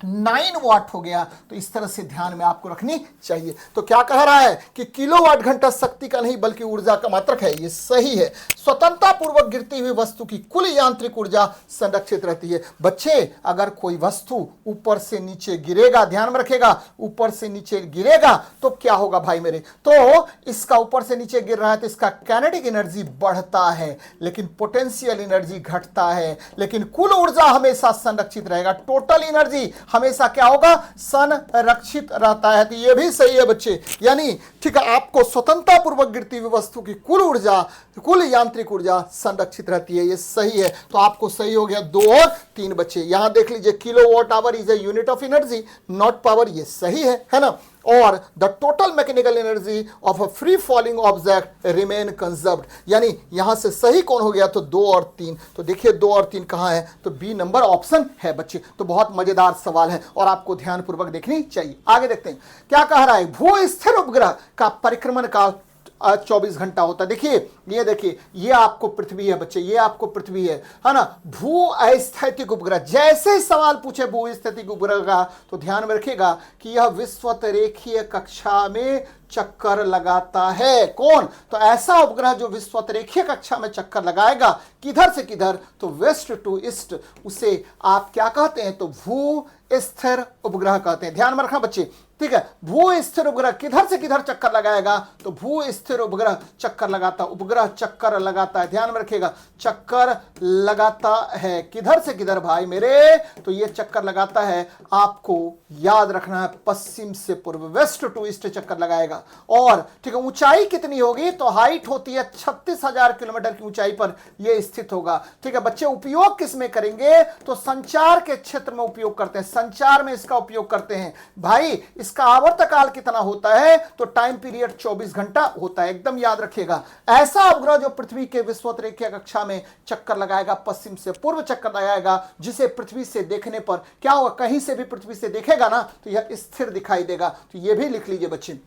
Speaker 1: 9 वाट हो गया। तो इस तरह से ध्यान में आपको रखनी चाहिए। तो क्या कह रहा है कि किलोवाट घंटा शक्ति का नहीं बल्कि ऊर्जा का मात्रक है, ये सही है। स्वतंत्रता पूर्वक गिरती हुई वस्तु की कुल यांत्रिक ऊर्जा संरक्षित रहती है। बच्चे अगर कोई वस्तु ऊपर से नीचे गिरेगा, ध्यान में रखेगा, ऊपर से नीचे गिरेगा तो क्या होगा भाई मेरे, तो इसका ऊपर से नीचे गिर रहा है तो इसका काइनेटिक एनर्जी बढ़ता है लेकिन पोटेंशियल एनर्जी घटता है, लेकिन कुल ऊर्जा हमेशा संरक्षित रहेगा। टोटल एनर्जी हमेशा क्या होगा, संरक्षित रहता है। तो ये भी सही है बच्चे। यानी ठीक है, आपको स्वतंत्रता पूर्वक गिरती हुई वस्तु की कुल ऊर्जा, कुल यांत्रिक ऊर्जा संरक्षित रहती है, ये सही है। तो आपको सही हो गया 2 और 3 बच्चे। यहां देख लीजिए kilowatt hour is a unit of energy not power, ये सही है ना। और the total mechanical energy of a free falling object remain conserved, यानी यहां से सही कौन हो गया, तो 2 और 3। तो देखिए 2 और 3 कहां है, तो बी नंबर ऑप्शन है बच्चे। तो बहुत मजेदार सवाल है और आपको ध्यानपूर्वक देखनी चाहिए। आगे देखते हैं क्या कह रहा है। भू स्थिर उपग्रह का परिक्रमण काल 24 घंटा होता है। देखिए ये देखिए, ये आपको पृथ्वी है बच्चे, ये आपको पृथ्वी है ना। भू अस्थैतिक उपग्रह, जैसे सवाल पूछे भू स्थैतिक उपग्रह का तो ध्यान में रखिएगा कि यह विषुवत रेखीय कक्षा में चक्कर लगाता है। कौन, तो ऐसा उपग्रह जो विषुवत रेखीय कक्षा में चक्कर लगाएगा, किधर से किधर, तो वेस्ट टू ईस्ट, उसे आप क्या कहते हैं, तो भू स्थिर उपग्रह कहते हैं। ध्यान में रखना बच्चे, ठीक है। भू स्थिर उपग्रह किधर से किधर चक्कर लगाएगा, तो भू स्थिर उपग्रह चक्कर लगाता, उपग्रह चक्कर लगाता है। ध्यान में रखिएगा, चक्कर लगाता है किधर से किधर भाई मेरे, तो ये चक्कर लगाता है, आपको याद रखना है पश्चिम से पूर्व, वेस्ट टू ईस्ट चक्कर लगाएगा। और ठीक है, ऊंचाई कितनी होगी, तो हाइट होती है 36,000 किलोमीटर की ऊंचाई पर यह स्थित होगा। ठीक है बच्चे, उपयोग किस में करेंगे, तो संचार के क्षेत्र में उपयोग करते हैं, संचार में इसका उपयोग करते हैं भाई। इसका आवर्तकाल कितना होता है, तो टाइम पीरियड 24 घंटा होता है, एकदम याद रखिएगा। ऐसा उपग्रह जो पृथ्वी के विषुवत रेखीय कक्षा में चक्कर लगाएगा, पश्चिम से पूर्व चक्कर लगाएगा, जिसे पृथ्वी से देखने पर क्या होगा, कहीं से भी पृथ्वी से देखेगा ना तो यह स्थिर दिखाई देगा। तो यह भी लिख लीजिए बच्चे।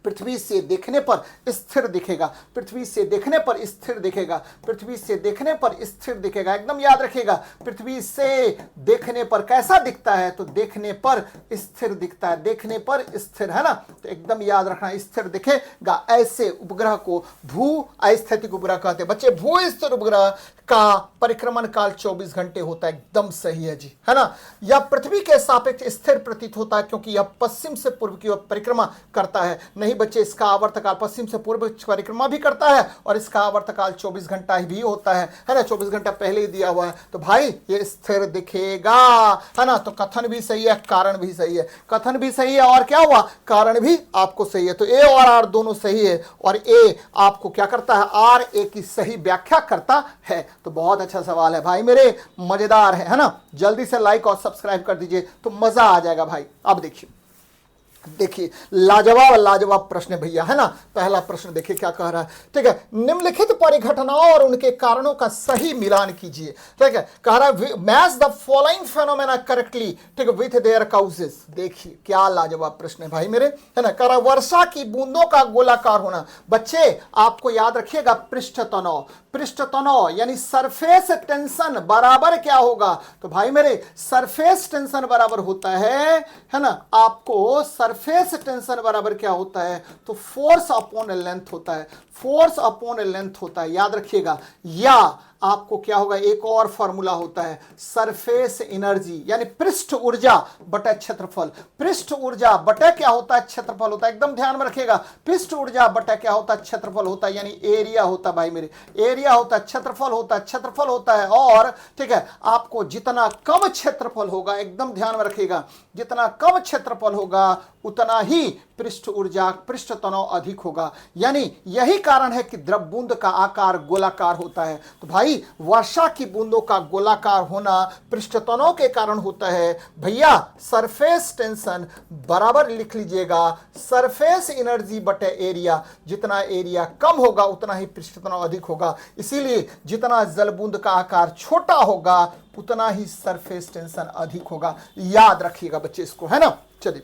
Speaker 1: पृथ्वी से देखने पर स्थिर दिखेगा, पृथ्वी से देखने पर स्थिर दिखेगा, पृथ्वी से देखने पर स्थिर दिखेगा। एकदम याद रखिएगा, पृथ्वी से देखने पर कैसा दिखता है, तो देखने पर स्थिर दिखता है, देखने पर स्थिर, है ना। तो एकदम याद रखना, स्थिर दिखेगा। ऐसे उपग्रह को भू अस्थितिक उपग्रह कहते हैं बच्चे। भू स्थिर उपग्रह का परिक्रमण काल 24 घंटे होता है। एकदम सही है जी, है ना। यह पृथ्वी के सापेक्ष स्थिर प्रतीत होता है क्योंकि यह पश्चिम से पूर्व की ओर परिक्रमा करता है। नहीं बच्चे, इसका आवर्तकाल पश्चिम से पूर्व परिक्रमा भी करता है और इसका आवर्तकाल 24 घंटा ही भी होता है ना। 24 घंटा पहले ही दिया हुआ है, तो भाई ये स्थिर दिखेगा, है ना। तो कथन भी सही है, कारण भी सही है। कथन भी सही है और क्या हुआ, कारण भी आपको सही है। तो ए और आर दोनों सही है और ए आपको क्या करता है, आर ए की सही व्याख्या करता है। तो बहुत अच्छा सवाल है भाई मेरे, मजेदार है ना। जल्दी से लाइक और सब्सक्राइब कर दीजिए तो मजा आ जाएगा भाई। अब देखिए लाजवाब लाजवाब प्रश्न है भैया, है ना। पहला प्रश्न देखिए क्या कह रहा है, ठीक है। निम्नलिखित परिघटनाओं और उनके कारणों का सही मिलान कीजिए, ठीक है। कह रहा है match the following phenomena correctly, ठीक है, विथ देयर काउजेस। देखिए क्या लाजवाब प्रश्न है भाई मेरे, है ना। कह रहा वर्षा की बूंदों का गोलाकार होना। बच्चे आपको याद रखिएगा, पृष्ठ तनाव, पृष्ठ तनाव यानी सरफेस टेंशन बराबर क्या होगा, तो भाई मेरे सरफेस टेंशन बराबर होता है ना। आपको सरफेस टेंशन बराबर क्या होता है, तो फोर्स अपॉन लेंथ होता है, फोर्स अपॉन लेंथ होता है, याद रखिएगा। या आपको क्या होगा, एक और फॉर्मूला होता है सरफेस एनर्जी यानी पृष्ठ ऊर्जा बटा क्षेत्रफल। पृष्ठ ऊर्जा बटा क्या होता है, क्षेत्रफल होता है। एकदम ध्यान में रखिएगा, पृष्ठ ऊर्जा बटा क्या होता है, क्षेत्रफल होता है, यानी एरिया होता है भाई मेरे। एरिया होता है, क्षेत्रफल होता है, क्षेत्रफल होता है। और ठीक है, आपको जितना कम क्षेत्रफल होगा, एकदम ध्यान में रखिएगा, जितना कम क्षेत्रफल होगा उतना ही पृष्ठ ऊर्जा, पृष्ठ तनाव अधिक होगा। यानी यही कारण है कि द्रव बूंद का आकार गोलाकार होता है। तो भाई वर्षा की बूंदों का गोलाकार होना पृष्ठ तनाव के कारण होता है। भैया सरफेस टेंशन बराबर लिख लीजिएगा, सरफेस एनर्जी बटे एरिया। जितना एरिया कम होगा उतना ही पृष्ठ तनाव अधिक होगा। इसीलिए जितना जल बूंद का आकार छोटा होगा उतना ही सरफेस टेंशन अधिक होगा। याद रखिएगा बच्चे इसको, है ना। चलिए,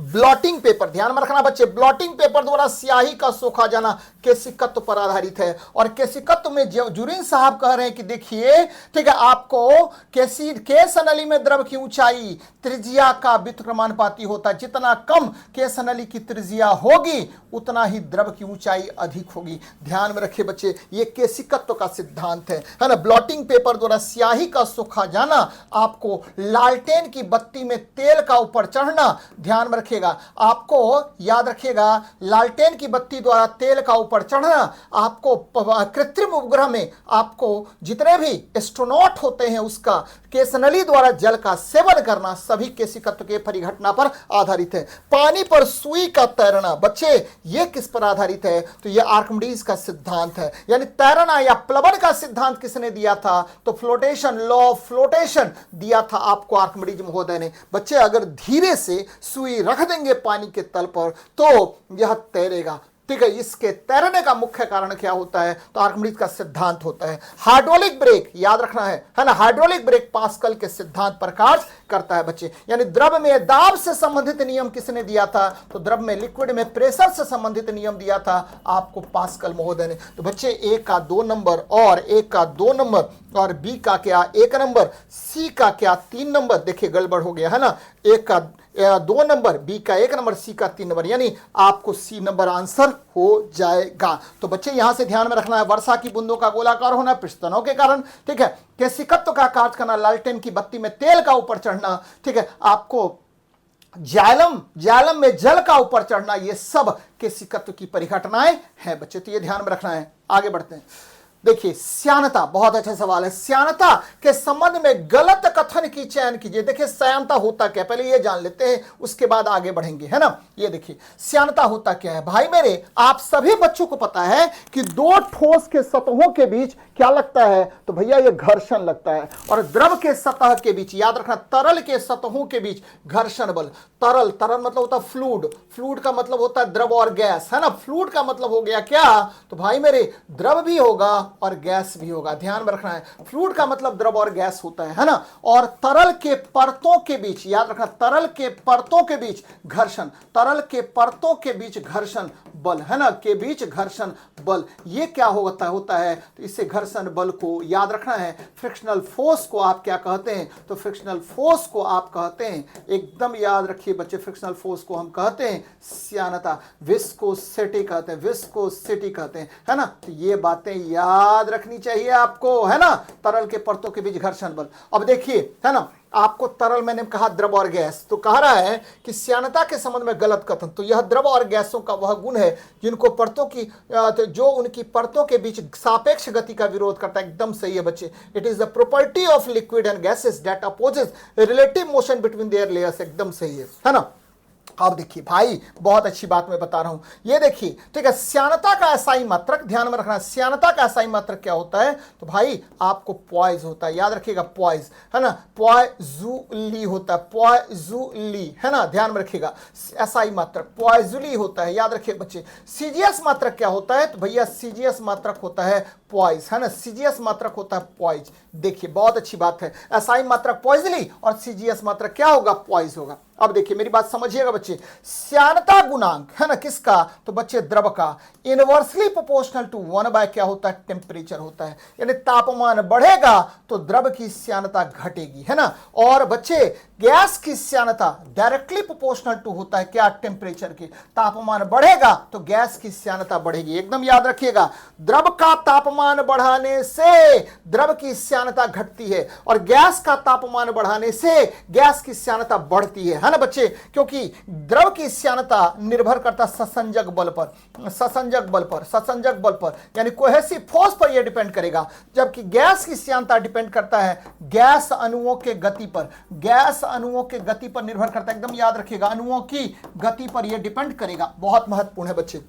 Speaker 1: ब्लॉटिंग पेपर ध्यान में रखना बच्चे। ब्लॉटिंग पेपर द्वारा स्याही का सोखा जाना केशिकत्व पर आधारित है। और केशिकत्व में जुरीन साहब कह रहे हैं कि देखिए, ठीक है, आपको केश नली में द्रव की ऊंचाई त्रिज्या का व्युत्क्रमानुपाती होता है। जितना कम केश नली की त्रिज्या होगी उतना ही द्रव की ऊंचाई अधिक होगी। ध्यान में रखिए बच्चे, ये केशिकत्व का सिद्धांत है ना। ब्लॉटिंग पेपर द्वारा स्याही का सोखा जाना, आपको लालटेन की बत्ती में तेल का ऊपर चढ़ना। ध्यान में रखिएगा, आपको याद रखिएगा, लालटेन की बत्ती द्वारा तेल का ऊपर चढ़ना। आपको कृत्रिम उपग्रह में आपको जितने भी एस्ट्रोनॉट होते हैं उसका केशनली द्वारा जल का सेवन करना, सभी केशिकत्व के परिघटना पर आधारित है। पानी पर सुई का तैरना, बच्चे ये किस पर आधारित है, तो ये आर्किमिडीज का सिद्धांत है। यानी तैरना या प्लवन का सिद्धांत किसने दिया था, तो फ्लोटेशन, लॉ ऑफ फ्लोटेशन दिया था आपको आर्किमिडीज महोदय ने। बच्चे अगर धीरे से सुई रख देंगे पानी के तल पर तो यह तैरेगा, ठीक है। इसके तैरने का मुख्य कारण क्या होता है, तो आर्किमिडीज का सिद्धांत होता है। हाइड्रोलिक ब्रेक याद रखना है ना। हाइड्रोलिक ब्रेक पास्कल के सिद्धांत पर कार्य करता है बच्चे। यानी द्रव में दाब से संबंधित नियम किसने दिया था, तो द्रव में लिक्विड में प्रेशर से संबंधित नियम दिया था आपको पास्कल महोदय ने। तो बच्चे ए का 2 नंबर और ए का 2 नंबर और बी का क्या 1 नंबर, सी का क्या 3 नंबर। देखिए गड़बड़ हो गया है ना, ए का 2 नंबर, बी का 1 नंबर, सी का 3 नंबर, यानी आपको सी नंबर आंसर हो जाएगा। तो बच्चे यहां से ध्यान में रखना है, वर्षा की बूंदों का गोलाकार होना पृष्ठ तनाव के कारण, ठीक है। केशिकत्व का कार्य करना, लालटेन की बत्ती में तेल का ऊपर चढ़ना, ठीक है। आपको जालम में जल का ऊपर चढ़ना, ये सब केशिकत्व की परिघटनाएं हैं बच्चे। तो ये ध्यान में रखना है। आगे बढ़ते हैं। देखिए श्यानता, बहुत अच्छा सवाल है। श्यानता के संबंध में गलत कथन की चयन कीजिए। देखिए श्यानता होता क्या, पहले ये जान लेते हैं उसके बाद आगे बढ़ेंगे, है ना। ये देखिए श्यानता होता क्या है भाई मेरे, आप सभी बच्चों को पता है कि दो ठोस के सतहों के बीच क्या लगता है, तो भैया ये घर्षण लगता है। और द्रव के सतह के बीच, याद रखना, तरल के सतहों के बीच घर्षण बल। तरल मतलब होता है फ्लूइड, फ्लूइड का मतलब होता है द्रव और गैस, है ना। फ्लूइड का मतलब हो गया क्या, तो भाई मेरे द्रव भी होगा और गैस भी होगा, ध्यान में रखना है। फ्लूइड का मतलब द्रव और गैस होता है ना। और तरल के परतों के बीच, याद रखना, तरल के परतों के बीच घर्षण, तरल के परतों के बीच घर्षण बल, है ना, के बीच घर्षण बल, ये क्या होता है। तो इससे घर्षण बल को याद रखना है। फ्रिक्शनल फोर्स को आप क्या कहते हैं, तो फ्रिक्शनल फोर्स को आप कहते हैं, एकदम याद रखिए बच्चे, फ्रिक्शनल फोर्स को हम कहते हैं श्यानता, विस्कोसिटी कहते हैं, विस्कोसिटी कहते हैं, है ना। तो ये बातें याद रखनी चाहिए आपको, है ना, तरल के परतों के बीच घर्षण बल। अब देखिए, है ना, आपको तरल, मैंने कहा द्रव और गैस, तो कह रहा है कि श्यानता के संबंध में गलत कथन, तो यह द्रव और गैसों का वह गुण है जिनको परतों की, जो उनकी परतों के बीच सापेक्ष गति का विरोध करता है, एकदम सही है बच्चे। It is the property of liquid and gases that opposes relative motion between their layers, एकदम सही है ना। अब देखिए भाई, बहुत अच्छी बात मैं बता रहा हूं, ये देखिए, ठीक है। श्यानता का एसआई मात्रक, ध्यान में रखना, श्यानता का एसआई मात्रक क्या होता है, तो भाई आपको पॉइज होता है, याद रखिएगा, पॉइज, है ना, पॉइजूली होता है, पॉइजूली, है ना, ध्यान में रखिएगा। एसआई मात्रक पॉइजूली होता है, याद रखिए बच्चे। सीजीएस मात्रक क्या होता है, तो भैया सीजीएस मात्रक होता है पॉइज, है ना, सीजीएस मात्रक होता है पॉइज। देखिए बहुत अच्छी बात है, एसआई मात्रक पॉइजली और सीजीएस मात्रक क्या होगा, पॉइज होगा। अब देखिए मेरी बात समझिएगा बच्चे, श्यानता गुणांक, है ना, किसका, तो बच्चे द्रव का, इनवर्सली प्रोपोर्शनल टू 1 क्या होता है, टेम्परेचर होता है। यानी तापमान बढ़ेगा तो द्रव की श्यानता घटेगी, है ना। और बच्चे गैस की श्यानता डायरेक्टली प्रोपोर्शनल टू होता है क्या, टेम्परेचर के। तापमान बढ़ेगा तो गैस की श्यानता बढ़ेगी, एकदम याद रखिएगा। द्रव का तापमान बढ़ाने से द्रव की श्यानता घटती है और गैस का तापमान बढ़ाने से गैस की श्यानता बढ़ती है ना बच्चे। क्योंकि द्रव की श्यानता निर्भर करता ससंजक बल पर, ससंजक बल पर, ससंजक बल पर, यानी कोहेसिव फोर्स पर यह डिपेंड करेगा। जबकि गैस की श्यानता डिपेंड करता है गैस अणुओं के गति पर, गैस अणुओं के गति पर निर्भर करता है, एकदम याद रखिएगा, अणुओं की गति पर यह डिपेंड करेगा। बहुत महत्वपूर्ण है बच्चे।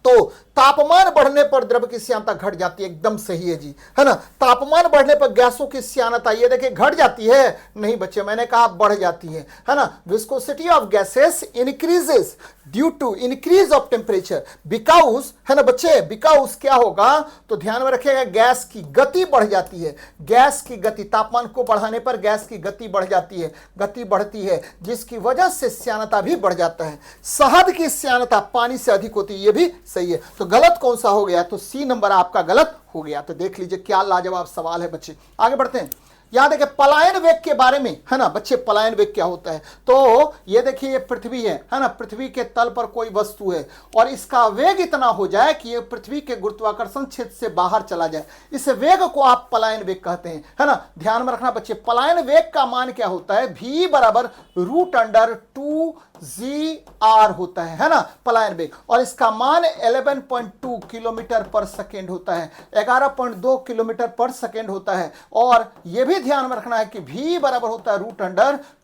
Speaker 1: तो तापमान बढ़ने पर द्रव की श्यानता घट जाती है, एकदम सही है जी, है ना। तापमान बढ़ने पर गैसों की श्यानता ये देखिए घट जाती है, नहीं बच्चे, मैंने कहा बढ़ जाती है ना। Viscosity of gases increases due to increase of temperature, because, है ना बच्चे, बिकॉज क्या होगा, तो ध्यान में रखिएगा, गैस की गति बढ़ जाती है, गैस की गति, तापमान को बढ़ाने पर गैस की गति बढ़ जाती है, गति बढ़ती है, जिसकी वजह से श्यानता भी बढ़ जाता है। शहद की श्यानता पानी से अधिक होती है, ये भी सही है। तो गलत कौन सा हो गया, तो सी नंबर आपका गलत हो गया। तो देख लीजिए क्या लाजवाब सवाल है बच्चे। आगे बढ़ते हैं। यहां देखिए पलायन वेग के बारे में, है ना बच्चे, पलायन वेग क्या होता है, तो ये देखिए ये पृथ्वी है ना, पृथ्वी के तल पर कोई वस्तु है और इसका वेग इतना हो जाए कि ये पृथ्वी के गुरुत्वाकर्षण क्षेत्र से बाहर चला जाए, इस वेग को आप पलायन वेग कहते हैं, है ना। ध्यान में रखना बच्चे, पलायन वेग का मान क्या होता है, v बराबर √2gr होता है ना, पलायन वेग, और इसका मान 11.2 किलोमीटर पर सेकेंड होता है, 11.2 किलोमीटर पर सेकेंड होता है। और यह भी ध्यान में रखना है कि v बराबर होता है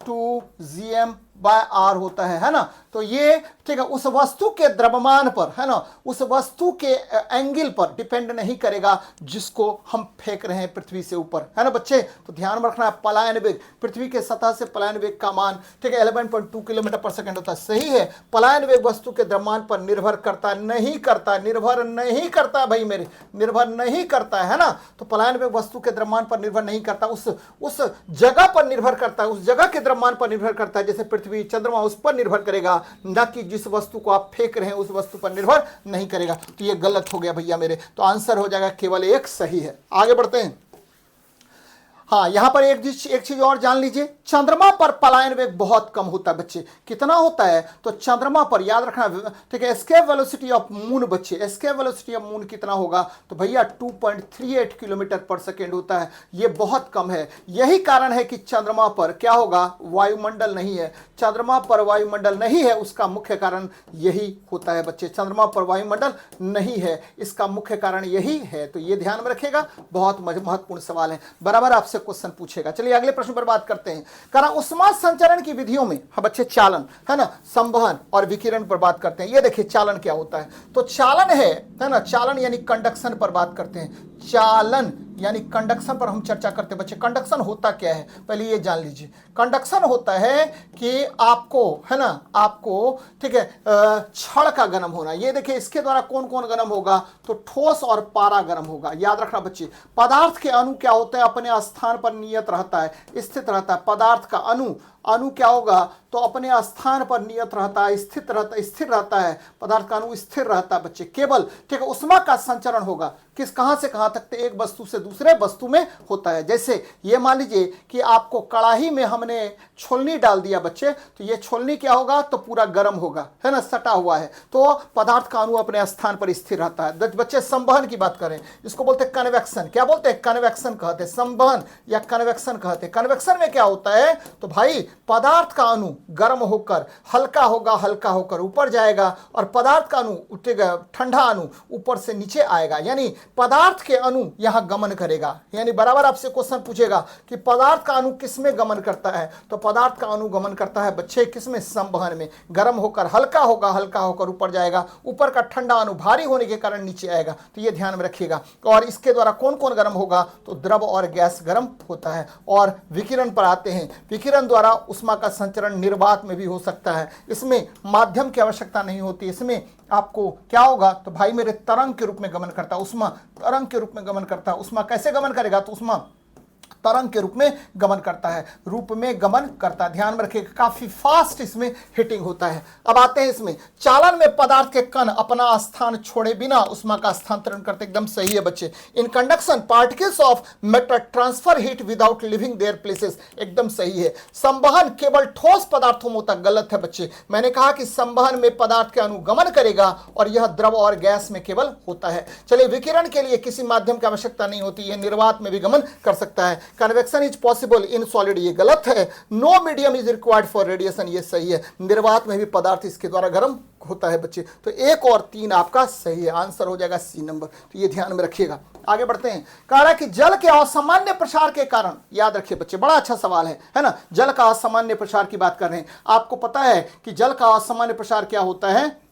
Speaker 1: √2gm/r होता है ना। तो ये ठीक है, उस वस्तु के द्रव्यमान पर, है ना, उस वस्तु के एंगल पर डिपेंड नहीं करेगा जिसको हम फेंक रहे हैं पृथ्वी से ऊपर, है ना बच्चे। तो ध्यान में रखना है, पलायन वेग, पृथ्वी के सतह से पलायन वेग का मान, ठीक है, 11.2 किलोमीटर पर सेकंड होता है, सही है। पलायन वेग वस्तु के द्रव्यमान पर निर्भर करता नहीं करता, निर्भर नहीं करता भाई मेरे, निर्भर नहीं करता है ना। तो पलायन वेग वस्तु के द्रव्यमान पर निर्भर नहीं करता, उस जगह पर निर्भर करता है, उस जगह के द्रव्यमान पर निर्भर करता है, जैसे पृथ्वी, चंद्रमा, उस पर निर्भर करेगा, न कि जिस वस्तु को आप फेंक रहे हैं उस वस्तु पर निर्भर नहीं करेगा। तो ये गलत हो गया भैया मेरे, तो आंसर हो जाएगा केवल एक सही है। आगे बढ़ते हैं। हाँ, यहां पर एक चीज और जान लीजिए, चंद्रमा पर पलायन वेग बहुत कम होता है बच्चे। कितना होता है, तो चंद्रमा पर याद रखना, ठीक है, एस्केप वेलोसिटी ऑफ मून बच्चे, एस्केप वेलोसिटी ऑफ मून कितना होगा, तो भैया 2.38 किलोमीटर पर सेकेंड होता है, ये बहुत कम है। यही कारण है कि चंद्रमा पर क्या होगा, वायुमंडल नहीं है, चंद्रमा पर वायुमंडल नहीं है, उसका मुख्य कारण यही होता है बच्चे, चंद्रमा पर वायुमंडल नहीं है, इसका मुख्य कारण यही है। तो ये ध्यान में रखिएगा, बहुत महत्वपूर्ण सवाल है, बराबर आपसे क्वेश्चन पूछेगा। चलिए अगले प्रश्न पर बात करते हैं। कारण उष्मा संचरण की विधियों में बच्चे चालन, है ना, संवहन और विकिरण पर बात करते हैं। ये देखिए चालन क्या होता है, तो चालन है ना, चालन यानी कंडक्शन पर बात करते हैं। चालन यानी कंडक्शन पर हम चर्चा करते हैं बच्चे। कंडक्शन होता क्या है पहले ये जान लीजिए। कंडक्शन होता है कि आपको, है ना, आपको, ठीक है, छड़ का गर्म होना। ये देखिए इसके द्वारा कौन कौन गर्म होगा, तो ठोस और पारा गर्म होगा। याद रखना बच्चे, पदार्थ के अणु क्या होता है, अपने स्थान पर नियत रहता है, स्थित रहता है। पदार्थ का अणु क्या होगा, तो अपने स्थान पर नियत रहता है, स्थिर रहता है। पदार्थ का अणु स्थिर रहता है बच्चे। केवल, ठीक है, उष्मा का संचरण होगा किस, कहां से कहां तक, तो एक वस्तु से दूसरे वस्तु में होता है। जैसे ये मान लीजिए कि आपको कढ़ाई में हमने छोलनी डाल दिया बच्चे, तो ये छोलनी क्या होगा, तो पूरा गर्म होगा, है ना, सटा हुआ है। तो पदार्थ का अणु अपने स्थान पर स्थिर रहता है। बच्चे संवहन की बात करें, इसको बोलते हैं कन्वेक्शन। क्या बोलते हैं, कन्वेक्शन कहते हैं, संवहन या कन्वेक्शन कहते हैं। कन्वेक्शन में क्या होता है, तो भाई पदार्थ का अणु गर्म होकर हल्का होकर ऊपर जाएगा, और पदार्थ का अणु उठेगा, ठंडा अणु ऊपर से नीचे आएगा। यानी पदार्थ के अणु यहां गमन करेगा। यानी बराबर आपसे क्वेश्चन पूछेगा कि पदार्थ का अणु किसमें गमन करता है, तो पदार्थ का अणु गमन करता है बच्चे किसमें, संवहन में। गर्म होकर हल्का होकर ऊपर जाएगा, ऊपर का ठंडा अणु भारी होने के कारण नीचे आएगा। तो ये ध्यान में रखिएगा। और इसके द्वारा कौन कौन गर्म होगा, तो द्रव और गैस गर्म होता है। और विकिरण पर आते हैं। विकिरण द्वारा उष्मा का संचरण निर्वात में भी हो सकता है। इसमें माध्यम की आवश्यकता नहीं होती। इसमें आपको क्या होगा, तो भाई मेरे तरंग के रूप में गमन करता है उष्मा, तरंग के रूप में गमन करता है उष्मा। कैसे गमन करेगा, तो उष्मा तरंग के रूप में गमन करता है, रूप में गमन करता है। ध्यान में रखिएगा, काफी फास्ट इसमें हिटिंग होता है। अब आते हैं इसमें चालन में पदार्थ के कण अपना स्थान छोड़े बिना उष्मा का स्थानांतरण करते। एकदम सही है बच्चे। In conduction particles of matter transfer heat without living their places. एकदम सही है। संवहन केवल ठोस पदार्थों में होता, गलत है बच्चे। मैंने कहा कि संवहन में पदार्थ के अणु गमन करेगा और यह द्रव और गैस में केवल होता है। चलिए, विकिरण के लिए किसी माध्यम की आवश्यकता नहीं होती, यह निर्वात में भी गमन कर सकता है। Convection is possible in solid, ये गलत है। No medium is required for radiation, ये सही है। निर्वात में भी पदार्थ इसके द्वारा गर्म होता है बच्चे। तो 1 और 3 आपका सही है, आंसर हो जाएगा सी नंबर। तो ये ध्यान में रखिएगा। आगे बढ़ते हैं। कह रहा है कि जल के असामान्य प्रसार के कारण, याद रखिए बच्चे, बड़ा अच्छा सवाल है ना। जल का असामान्य प्रसार की बात कर रहे हैं। आपको पता है कि जल का असामान्य प्रसार क्या होता है,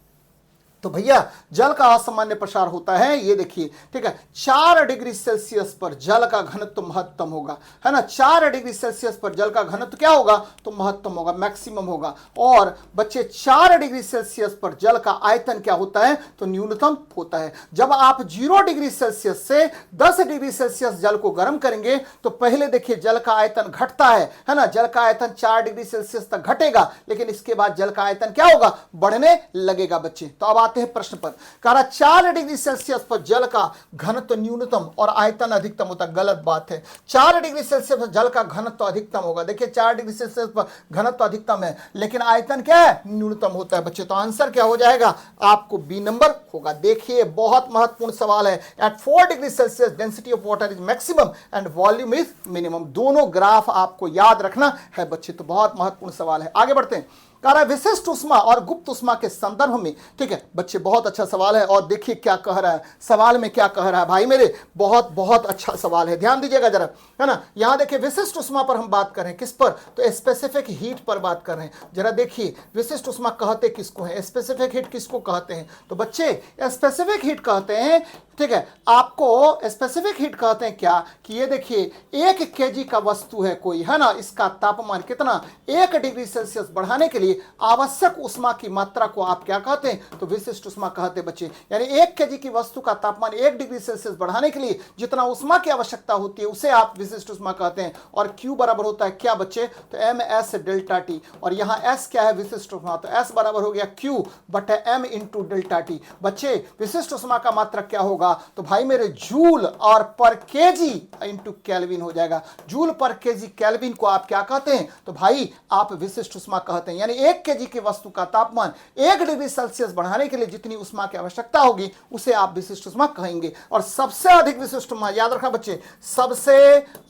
Speaker 1: तो भैया जल का असामान्य प्रसार होता है, ये देखिए, ठीक है, 4 डिग्री सेल्सियस पर जल का घनत्व महत्तम होगा, है ना। 4 डिग्री सेल्सियस पर जल का घनत्व क्या होगा, तो महत्तम होगा, मैक्सिमम होगा। और बच्चे 4 डिग्री सेल्सियस पर जल का आयतन क्या होता है, तो न्यूनतम होता है। जब आप 0 डिग्री सेल्सियस से 10 डिग्री सेल्सियस जल को गर्म करेंगे, तो पहले देखिए जल का आयतन घटता है ना। जल का आयतन 4 डिग्री सेल्सियस तक घटेगा, लेकिन इसके बाद जल का आयतन क्या होगा, बढ़ने लगेगा बच्चे। तो अब प्रश्न पर, कह रहा 4 डिग्री सेल्सियस पर जल का घनत्व न्यूनतम और आयतन अधिकतम होता है। गलत बात है। 4 डिग्री सेल्सियस पर जल का घनत्व अधिकतम होगा। देखिए 4 डिग्री सेल्सियस पर घनत्व अधिकतम है, लेकिन आयतन क्या है, न्यूनतम होता है बच्चे। तो आंसर क्या हो जाएगा, आपको बी नंबर होगा। देखिए बहुत महत्वपूर्ण सवाल है। At 4 degree Celsius density of water is maximum and volume is minimum. दोनों ग्राफ आपको याद रखना है बच्चे। तो बहुत महत्वपूर्ण सवाल है। आगे बढ़ते हैं। कह रहा है विशिष्ट उष्मा और गुप्त उष्मा के संदर्भ में, ठीक है बच्चे, बहुत अच्छा सवाल है। और देखिए क्या कह रहा है, सवाल में क्या कह रहा है भाई मेरे, बहुत अच्छा सवाल है, ध्यान दीजिएगा जरा, है ना। यहां देखिए विशिष्ट उष्मा पर हम बात कर रहे हैं, किस पर, तो स्पेसिफिक हीट पर बात कर रहे हैं। जरा देखिए विशिष्ट उष्मा कहते किसको है, स्पेसिफिक हीट किसको कहते हैं, तो बच्चे स्पेसिफिक हीट कहते हैं, ठीक है। आपको स्पेसिफिक हीट कहते हैं क्या, कि ये देखिए 1 केजी का वस्तु है कोई, है ना, इसका तापमान कितना, 1 डिग्री सेल्सियस बढ़ाने के लिए आवश्यक उष्मा की मात्रा को आप क्या कहते हैं, तो विशिष्ट उष्मा कहते हैं बच्चे। यानी 1 केजी की वस्तु का तापमान 1 डिग्री सेल्सियस बढ़ाने के लिए जितना उष्मा की आवश्यकता होती है, उसे आप विशिष्ट उष्मा कहते हैं। और Q बराबर होता है क्या बच्चे, तो MS डेल्टा T। और यहाँ S क्या है, विशिष्ट उष्मा, तो S बराबर हो गया Q बटे M इंटू डेल्टा T। बच्चे विशिष्ट उष्मा का मात्रक क्या होगा, तो भाई मेरे जूल और पर केजी इंटू केल्विन हो जाएगा। जूल पर केजी केल्विन को आप क्या कहते हैं, तो भाई आप विशिष्ट उष्मा कहते हैं। यानी 1 केजी की वस्तु का तापमान 1 डिग्री सेल्सियस बढ़ाने के लिए जितनी उष्मा की आवश्यकता होगी, उसे आप विशिष्ट उष्मा कहेंगे। और सबसे अधिक विशिष्ट उष्मा, याद रखना बच्चे, सबसे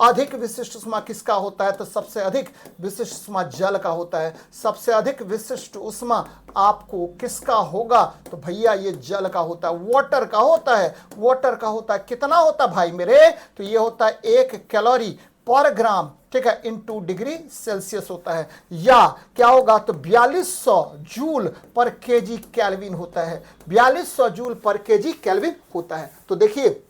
Speaker 1: अधिक विशिष्ट उष्मा किसका होता है, तो सबसे अधिक विशिष्ट उष्मा जल का होता है। सबसे अधिक विशिष्ट उष्मा आपको किसका होगा, तो भैया ये जल का होता है, वाटर का होता है। वाटर का होता है, कितना होता है भाई मेरे, तो ये होता है 1 कैलोरी पर ग्राम, ठीक है, इंटू डिग्री सेल्सियस होता है। या क्या होगा, तो 4200 जूल पर केजी केल्विन होता है। 4200 जूल पर केजी केल्विन होता है। तो देखिए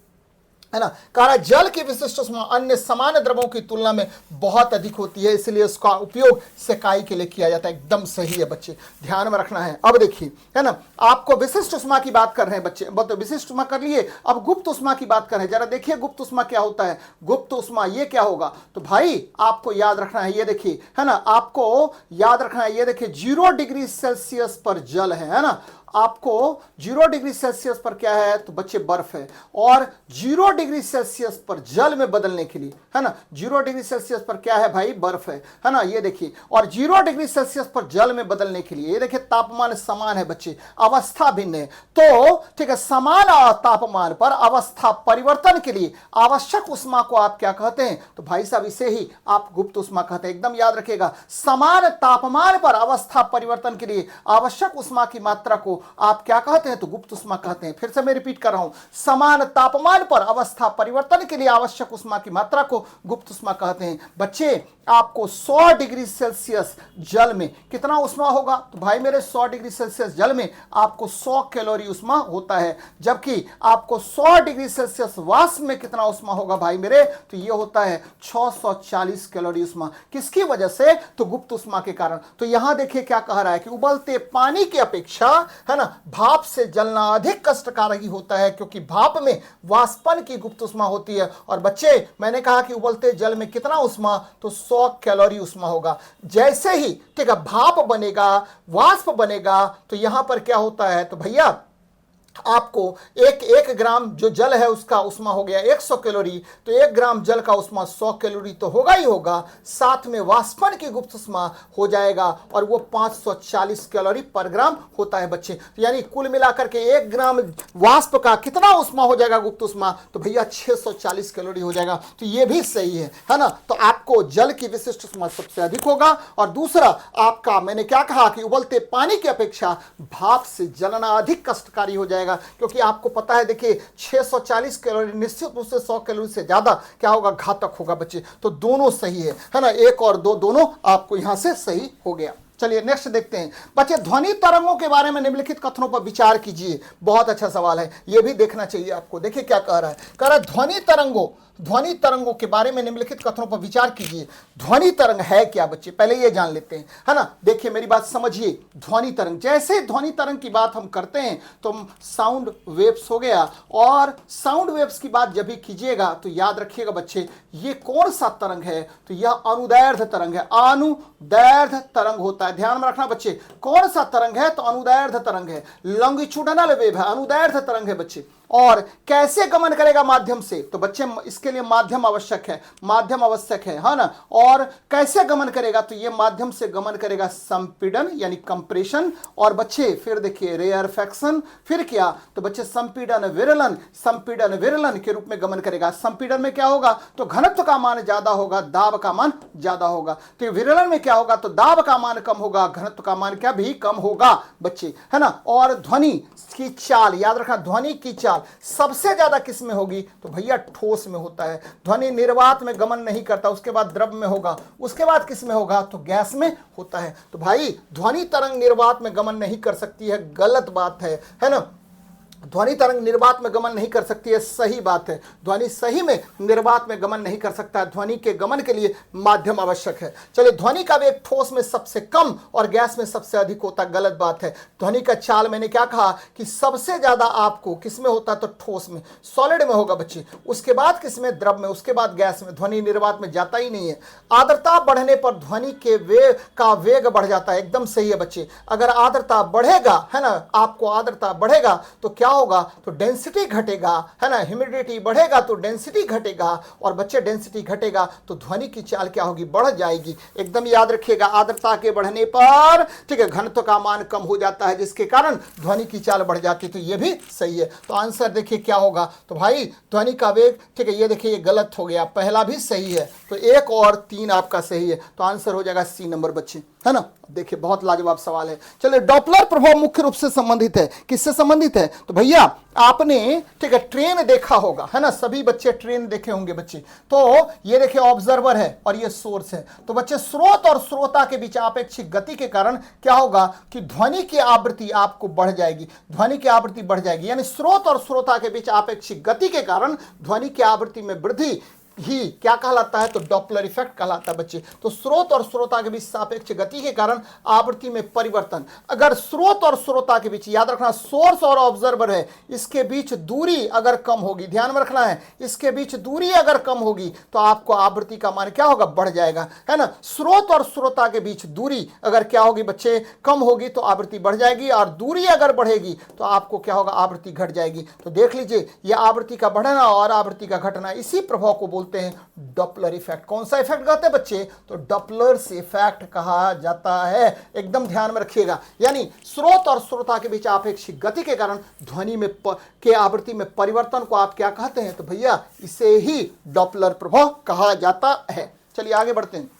Speaker 1: है ना। कह रहा है जल की विशिष्ट ऊष्मा अन्य सामान्य द्रवों की तुलना में बहुत अधिक होती है, इसलिए उसका उपयोग सेकाई के लिए किया जाता है। एकदम सही है बच्चे, ध्यान में रखना है। अब देखिए, है ना, आपको विशिष्ट ऊष्मा की बात कर रहे हैं बच्चे, तो विशिष्ट ऊष्मा कर लिए, अब गुप्त ऊष्मा की बात कर रहे हैं। जरा देखिए गुप्त ऊष्मा क्या होता है। गुप्त ऊष्मा ये क्या होगा, तो भाई आपको याद रखना है, ये देखिए, है ना, आपको याद रखना है, ये देखिए 0 डिग्री सेल्सियस पर जल है ना, आपको 0 डिग्री सेल्सियस पर क्या है, तो बच्चे बर्फ है, और 0 डिग्री सेल्सियस पर जल में बदलने के लिए, है ना, 0 डिग्री सेल्सियस पर क्या है भाई, बर्फ है ना, ये देखिए, और 0 डिग्री सेल्सियस पर जल में बदलने के लिए, ये देखिए तापमान समान है बच्चे, अवस्था भिन्न है, तो ठीक है, समान तापमान पर अवस्था परिवर्तन के लिए आवश्यक ऊष्मा को आप क्या कहते हैं, तो भाई साहब इसे ही आप गुप्त ऊष्मा कहते हैं। एकदम याद रखिएगा, समान तापमान पर अवस्था परिवर्तन के लिए आवश्यक ऊष्मा की मात्रा को आप क्या कहते हैं, तो गुप्त ऊष्मा कहते हैं। फिर से मैं रिपीट कर रहा हूं, समान तापमान पर अवस्था परिवर्तन के लिए आवश्यक ऊष्मा की मात्रा को गुप्त ऊष्मा कहते हैं। बच्चे आपको 100 डिग्री सेल्सियस जल में कितना ऊष्मा होगा, तो भाई मेरे 100 डिग्री सेल्सियस जल में आपको 100 कैलोरी ऊष्मा होता है, जबकि आपको 100 डिग्री सेल्सियस वाष्प में कितना ऊष्मा होगा भाई मेरे, तो ये होता है 640 कैलोरी ऊष्मा। किसकी वजह से, तो गुप्त ऊष्मा के कारण। तो यहां देखिए क्या कह रहा है कि उबलते पानी की अपेक्षा, है ना, भाप से जलना अधिक कष्टकारी होता है, क्योंकि भाप में वाष्पन की गुप्त ऊष्मा होती है। और बच्चे मैंने कहा कि उबलते जल में कितना ऊष्मा, तो 100 कैलोरी ऊष्मा होगा। जैसे ही ठीक है भाप बनेगा, वाष्प बनेगा, तो यहां पर क्या होता है, तो भैया आपको एक ग्राम जो जल है उसका ऊष्मा हो गया 100 कैलोरी, तो 1 ग्राम जल का ऊष्मा 100 कैलोरी तो होगा ही होगा, साथ में वाष्पन की गुप्त ऊष्मा हो जाएगा, और वो 540 कैलोरी पर ग्राम होता है बच्चे। तो यानी कुल मिलाकर के 1 ग्राम वाष्प का कितना ऊष्मा हो जाएगा गुप्त ऊष्मा, तो भैया 640 कैलोरी हो जाएगा। तो ये भी सही है ना। तो आपको जल की विशिष्ट ऊष्मा सबसे अधिक होगा, और दूसरा आपका मैंने क्या कहा कि उबलते पानी की अपेक्षा भाप से जलना अधिक कष्टकारी हो जाएगा, क्योंकि आपको पता है देखिए 640 कैलोरी निश्चित रूप से 100 कैलोरी से ज्यादा क्या होगा, घातक होगा बच्चे। तो दोनों सही है ना, 1 और 2 दोनों आपको यहां से सही हो गया। चलिए नेक्स्ट देखते हैं बच्चे, ध्वनि तरंगों के बारे में निम्नलिखित कथनों पर विचार कीजिए। बहुत अच्छा सवाल है, यह भी देखना चाहिए आपको। देखिए क्या कह रहा है, कह रहा है ध्वनि तरंगों के बारे में निम्नलिखित कथनों पर विचार कीजिए। ध्वनि तरंग है क्या बच्चे, पहले ये जान लेते हैं, है ना। देखिए मेरी बात समझिए, ध्वनि तरंग, जैसे ध्वनि तरंग की बात हम करते हैं तो साउंड वेव्स हो गया, और साउंड वेव्स की बात जब भी कीजिएगा तो याद रखिएगा बच्चे, ये कौन सा तरंग है, तो यह अनुदैर्ध्य तरंग है। अनुदैर्ध्य तरंग होता है, ध्यान में रखना बच्चे, कौन सा तरंग है, तो अनुदैर्ध्य तरंग है। लॉन्गिट्यूडिनल वेव है, अनुदैर्ध्य तरंग है बच्चे। और कैसे गमन करेगा, माध्यम से, तो बच्चे इसके लिए माध्यम आवश्यक है ना। और कैसे गमन करेगा, तो ये माध्यम से गमन करेगा संपीड़न यानी कंप्रेशन, और बच्चे फिर देखिए रेयरफेक्शन, फिर क्या, तो बच्चे संपीड़न विरलन के रूप में गमन करेगा। संपीड़न में क्या होगा, तो घनत्व का मान ज्यादा होगा, दाब का मान ज्यादा होगा। तो विरलन में क्या होगा, तो दाब का मान कम होगा, घनत्व का मान क्या भी कम होगा बच्चे, है ना। और ध्वनि की चाल याद रखना, ध्वनि की चाल सबसे ज्यादा किस में होगी, तो भैया ठोस में होता है। ध्वनि निर्वात में गमन नहीं करता, उसके बाद द्रव में होगा, उसके बाद किस में होगा, तो गैस में होता है। तो भाई ध्वनि तरंग निर्वात में गमन नहीं कर सकती है, गलत बात है ना। ध्वनि तरंग निर्वात में गमन नहीं कर सकती है, सही बात है। ध्वनि सही में निर्वात में गमन नहीं कर सकता है, ध्वनि के गमन के लिए माध्यम आवश्यक है। चलिए, ध्वनि का वेग ठोस में सबसे कम और गैस में सबसे अधिक होता है, गलत बात है। ध्वनि का चाल मैंने क्या कहा कि सबसे ज्यादा आपको किस में होता है, तो ठोस में, सॉलिड में होगा बच्चे, उसके बाद किस में, द्रव में, उसके बाद गैस में। ध्वनि निर्वात में जाता ही नहीं है। आर्द्रता बढ़ने पर ध्वनि के वेग बढ़ जाता है, एकदम सही है बच्चे। अगर आर्द्रता बढ़ेगा, है ना, आपको आर्द्रता बढ़ेगा तो क्या होगा, तो डेंसिटी घटेगा, है ना। ह्यूमिडिटी बढ़ेगा तो डेंसिटी घटेगा, और बच्चे डेंसिटी घटेगा तो ध्वनि की चाल क्या होगी, बढ़ जाएगी। एकदम याद रखिएगा, आर्द्रता के बढ़ने पर ठीक है घनत्व का मान कम हो जाता है, जिसके कारण ध्वनि की चाल बढ़ जाती है। तो ये भी सही है। तो आंसर देखिए क्या होगा, तो भाई ध्वनि का वेग, ठीक है, ये देखिए ये गलत हो गया, पहला भी सही है, तो 1 और 3 आपका सही है। तो आंसर हो जाएगा सी नंबर बच्चे। है ना। देखिए बहुत लाजवाब सवाल है। चलिए, डॉपलर प्रभाव मुख्य रूप से संबंधित है, किससे संबंधित है? तो भैया आपने ठीक है ट्रेन देखा होगा, है ना, सभी बच्चे ट्रेन देखे होंगे बच्चे। तो ये देखिए ऑब्जर्वर है और ये सोर्स है। तो बच्चे स्रोत और श्रोता के बीच अपेक्षिक गति के कारण क्या होगा कि ध्वनि की आवृत्ति आपको बढ़ जाएगी, ध्वनि की आवृत्ति बढ़ जाएगी। यानी स्रोत और श्रोता के बीच अपेक्षिक गति के कारण ध्वनि की आवृत्ति में वृद्धि ही क्या कहलाता है? तो डॉपलर इफेक्ट कहलाता है बच्चे। तो स्रोत और श्रोता के बीच सापेक्ष गति के कारण आवृत्ति में परिवर्तन। अगर स्रोत और श्रोता के बीच, याद रखना सोर्स और ऑब्जर्वर है, इसके बीच दूरी अगर कम होगी, ध्यान में रखना है, इसके बीच दूरी अगर कम होगी तो आपको आवृत्ति का मान क्या होगा? बढ़ जाएगा, है ना। स्रोत और श्रोता के बीच दूरी अगर क्या होगी बच्चे? कम होगी तो आवृत्ति बढ़ जाएगी, और दूरी अगर बढ़ेगी तो आपको क्या होगा? आवृत्ति घट जाएगी। तो देख लीजिए, यह आवृत्ति का बढ़ना और आवृत्ति का घटना, इसी प्रभाव को बोलते हैं डॉपलर इफेक्ट। कौन सा इफेक्ट कहते हैं बच्चे? तो डॉपलर्स इफेक्ट कहा जाता है। एकदम ध्यान में रखिएगा। यानी स्रोत और श्रोता के बीच अपेक्षिक गति के कारण ध्वनि में के आवृत्ति में परिवर्तन को आप क्या कहते हैं? तो भैया इसे ही डॉपलर प्रभाव कहा जाता है। चलिए आगे बढ़ते हैं।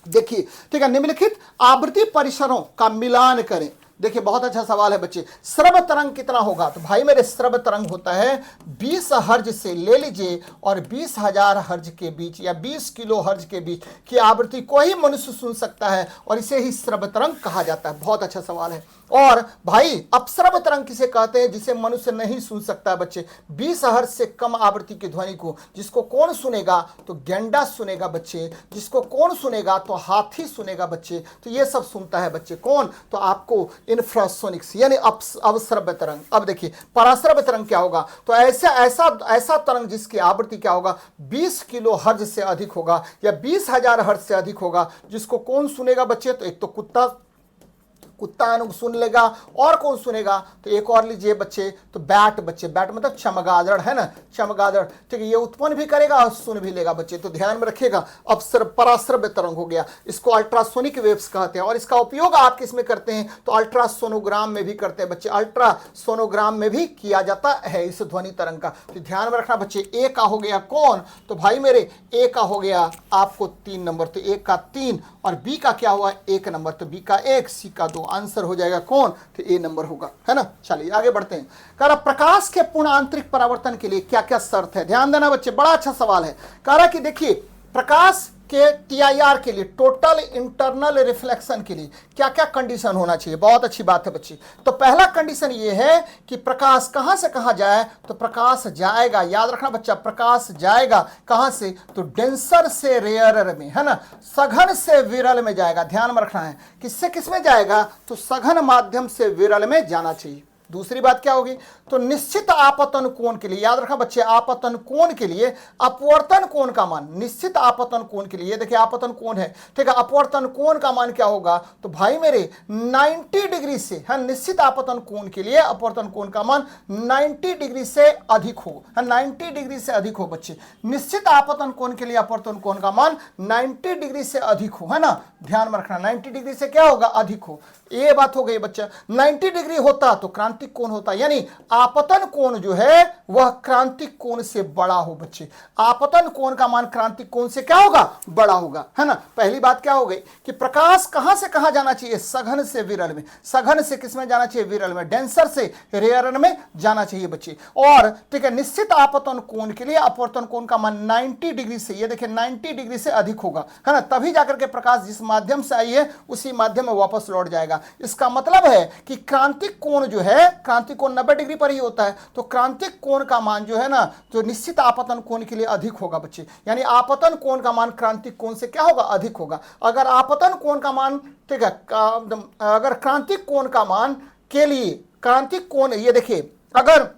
Speaker 1: देखिए ठीक है, निम्नलिखित आवृत्ति परिसरों का मिलान करें। देखिए बहुत अच्छा सवाल है बच्चे। श्रव्य तरंग कितना होगा? तो भाई मेरे श्रव्य तरंग होता है 20 हर्ज से ले लीजिए और 20,000 हर्ज के बीच या 20 किलो हर्ज के बीच की आवृत्ति को ही मनुष्य सुन सकता है, और इसे ही श्रव्य तरंग कहा जाता है। बहुत अच्छा सवाल है। और भाई अपश्रव्य तरंग किसे कहते हैं? जिसे मनुष्य नहीं सुन सकता बच्चे। 20 हर्ज से कम आवृत्ति की ध्वनि को जिसको कौन सुनेगा? तो गेंडा सुनेगा बच्चे। जिसको कौन सुनेगा? तो हाथी सुनेगा बच्चे। तो ये सब सुनता है बच्चे कौन? तो आपको इंफ्रासोनिक्स यानी अवश्रव्य तरंग। अब देखिए पराश्रव्य तरंग क्या होगा? तो ऐसा तरंग जिसकी आवृत्ति क्या होगा? 20 किलो हर्ज से अधिक होगा या 20,000 हर्ज से अधिक होगा। जिसको कौन सुनेगा बच्चे? तो एक तो कुत्ता सुन लेगा, और कौन सुनेगा? तो एक और लीजिए बच्चे, तो बैट बच्चे। बैट मतलब चमगादड़, है ना, चमगादड़। ठीक है, ये उत्पन्न भी करेगा और सुन भी लेगा बच्चे। तो ध्यान में रखिएगा, अब पराश्रव्य तरंग हो गया। इसको अल्ट्रासोनिक वेव्स कहते हैं, और इसका उपयोग आप किस में करते हैं? तो अल्ट्रासोनोग्राम में भी करते हैं बच्चे। अल्ट्रासोनोग्राम में भी किया जाता है इस ध्वनि तरंग का। तो ध्यान में रखना बच्चे। ए का हो गया कौन? तो भाई मेरे ए का हो गया आपको 3 नंबर, तो ए का 3, और बी का क्या हुआ? 1 नंबर, तो बी का 1, सी का 2। आंसर हो जाएगा कौन? तो ए नंबर होगा, है ना। चलिए आगे बढ़ते हैं। कह रहा प्रकाश के पूर्ण आंतरिक परावर्तन के लिए क्या क्या शर्त है? ध्यान देना बच्चे, बड़ा अच्छा सवाल है। कह रहा कि देखिए प्रकाश के TIR के लिए, टोटल इंटरनल रिफ्लेक्शन के लिए क्या क्या कंडीशन होना चाहिए? बहुत अच्छी बात है बच्चे। तो पहला कंडीशन ये है कि प्रकाश कहां से कहां जाए? तो प्रकाश जाएगा, याद रखना बच्चा, प्रकाश जाएगा कहां से? तो डेंसर से रेयरर में, है ना, सघन से विरल में जाएगा। ध्यान में रखना है, किससे किस में जाएगा? तो सघन माध्यम से विरल में जाना चाहिए। दूसरी बात क्या होगी? तो निश्चित आपतन कोण के लिए, याद रखना बच्चे, आपतन कोण के लिए अपवर्तन कोण का मान, निश्चित आपतन कोण के लिए, ये देखिए आपतन कोण है, ठीक है, अपवर्तन कोण का मान क्या होगा? तो भाई मेरे 90 डिग्री से, है, निश्चित आपतन कोण के लिए अपवर्तन कोण का मान 90 डिग्री से अधिक हो, है, 90 डिग्री से अधिक हो बच्चे। निश्चित आपतन कोण के लिए अपवर्तन कोण का मान 90 डिग्री से अधिक हो, है ना, ध्यान में रखना, 90 डिग्री से क्या होगा? अधिक हो। ये बात हो गई बच्चा। 90 डिग्री होता तो क्रांतिक कोण होता, यानी आपतन कोण जो है वह क्रांतिक कोण से बड़ा हो बच्चे। आपतन कोण का मान क्रांतिक कोण से क्या होगा? बड़ा होगा, है ना। पहली बात क्या हो गई कि प्रकाश कहां से कहां जाना चाहिए? सघन से विरल में। सघन से किसमें जाना चाहिए? विरल में। डेंसर से रेयरर में जाना चाहिए बच्चे। और ठीक है, निश्चित आपतन कोण के लिए अपवर्तन कोण का मान 90 डिग्री से, ये देखिए 90 डिग्री से अधिक होगा, है ना, तभी जाकर के प्रकाश जिस माध्यम से आई है उसी माध्यम में वापस लौट जाएगा। इसका मतलब है कि क्रांतिक कोण जो है, क्रांतिक कोण 90 डिग्री पर ही होता है, तो क्रांतिक कोण का मान जो है ना, जो निश्चित आपतन कोण के लिए अधिक होगा बच्चे। यानी आपतन कोण का मान क्रांतिक कोण से क्या होगा? अधिक होगा। अगर आपतन कोण का मान, ठीक है, अगर क्रांतिक कोण का मान के लिए, क्रांतिक कोण, ये देखिए, अगर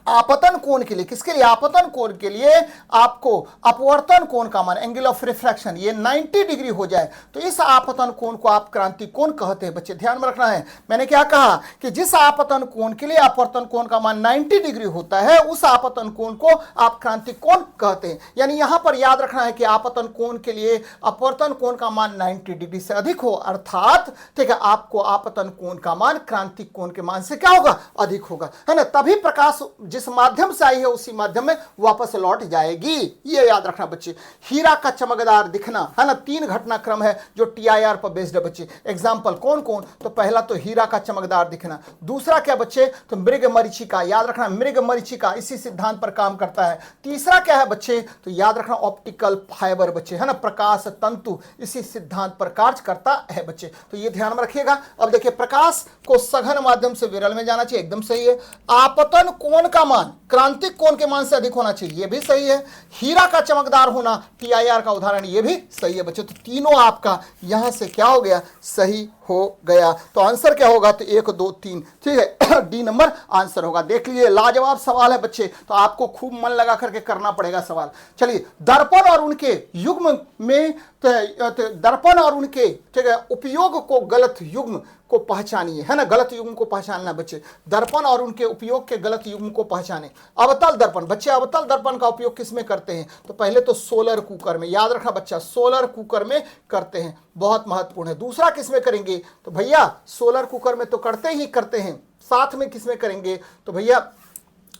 Speaker 1: आपतन कोण के लिए, किसके लिए? आपतन कोण के लिए आपको अपवर्तन कोण का मान, एंगल ऑफ रिफ्रैक्शन, ये 90 डिग्री हो जाए तो इस आपतन कोण को आप क्रांतिक कोण कहते हैं बच्चे। ध्यान में रखना है, मैंने क्या कहा कि जिस आपतन कोण के लिए अपवर्तन कोण का मान 90 डिग्री होता है उस आपतन कोण को आप क्रांतिक कोण कहते हैं। यानी यहां पर याद रखना है कि आपतन कोण के लिए अपवर्तन कोण का मान 90 डिग्री से अधिक हो, अर्थात ठीक है, आपको आपतन कोण का मान क्रांतिक कोण के मान से क्या होगा? अधिक होगा, है ना। तभी प्रकाश जिस माध्यम से आई है उसी माध्यम में वापस लौट जाएगी। ये याद रखना बच्चे। हीरा का चमकदार दिखना, है ना, 3 घटनाक्रम है जो टीआईआर पर बेस्ड है बच्चे। एग्जाम्पल कौन कौन? तो पहला तो हीरा का चमकदार दिखना, दूसरा क्या बच्चे? तो मृग मरीचिका, याद रखना मृग मरीचिका इसी सिद्धांत पर काम करता है। तीसरा क्या है बच्चे? तो याद रखना ऑप्टिकल फाइबर बच्चे, है ना, प्रकाश तंतु इसी सिद्धांत पर कार्य करता है बच्चे। तो ये ध्यान में रखिएगा। अब देखिए, प्रकाश को सघन माध्यम से विरल में जाना चाहिए, एकदम सही है। आपतन कोण का मान क्रांतिक कोण के मान से अधिक होना चाहिए, ये भी सही है। हीरा का चमकदार होना टीआईआर का उदाहरण, ये भी सही है बच्चे। तो तीनों आपका यहां से क्या हो गया? सही हो गया। तो आंसर क्या होगा? तो 1 2 3, ठीक है, डी नंबर आंसर होगा। देख लीजिए, लाजवाब सवाल है बच्चे, तो आपको खूब मन लगा करके करना पड़ेगा सवाल। चलिए, दर्पण और उनके युग्म में दर्पण और उनके, ठीक है, उपयोग को गलत युग्म को पहचानिए, है ना, गलत युग्म को पहचानना बच्चे। दर्पण और उनके उपयोग के गलत युग्म को पहचाने। अवतल दर्पण बच्चे, अवतल दर्पण का उपयोग किस में करते हैं? तो पहले तो सोलर कुकर में, याद रखना बच्चा, सोलर कुकर में करते हैं, बहुत महत्वपूर्ण है। दूसरा किस में करेंगे? तो भैया सोलर कुकर में तो करते ही करते हैं, साथ में किस में करेंगे? तो भैया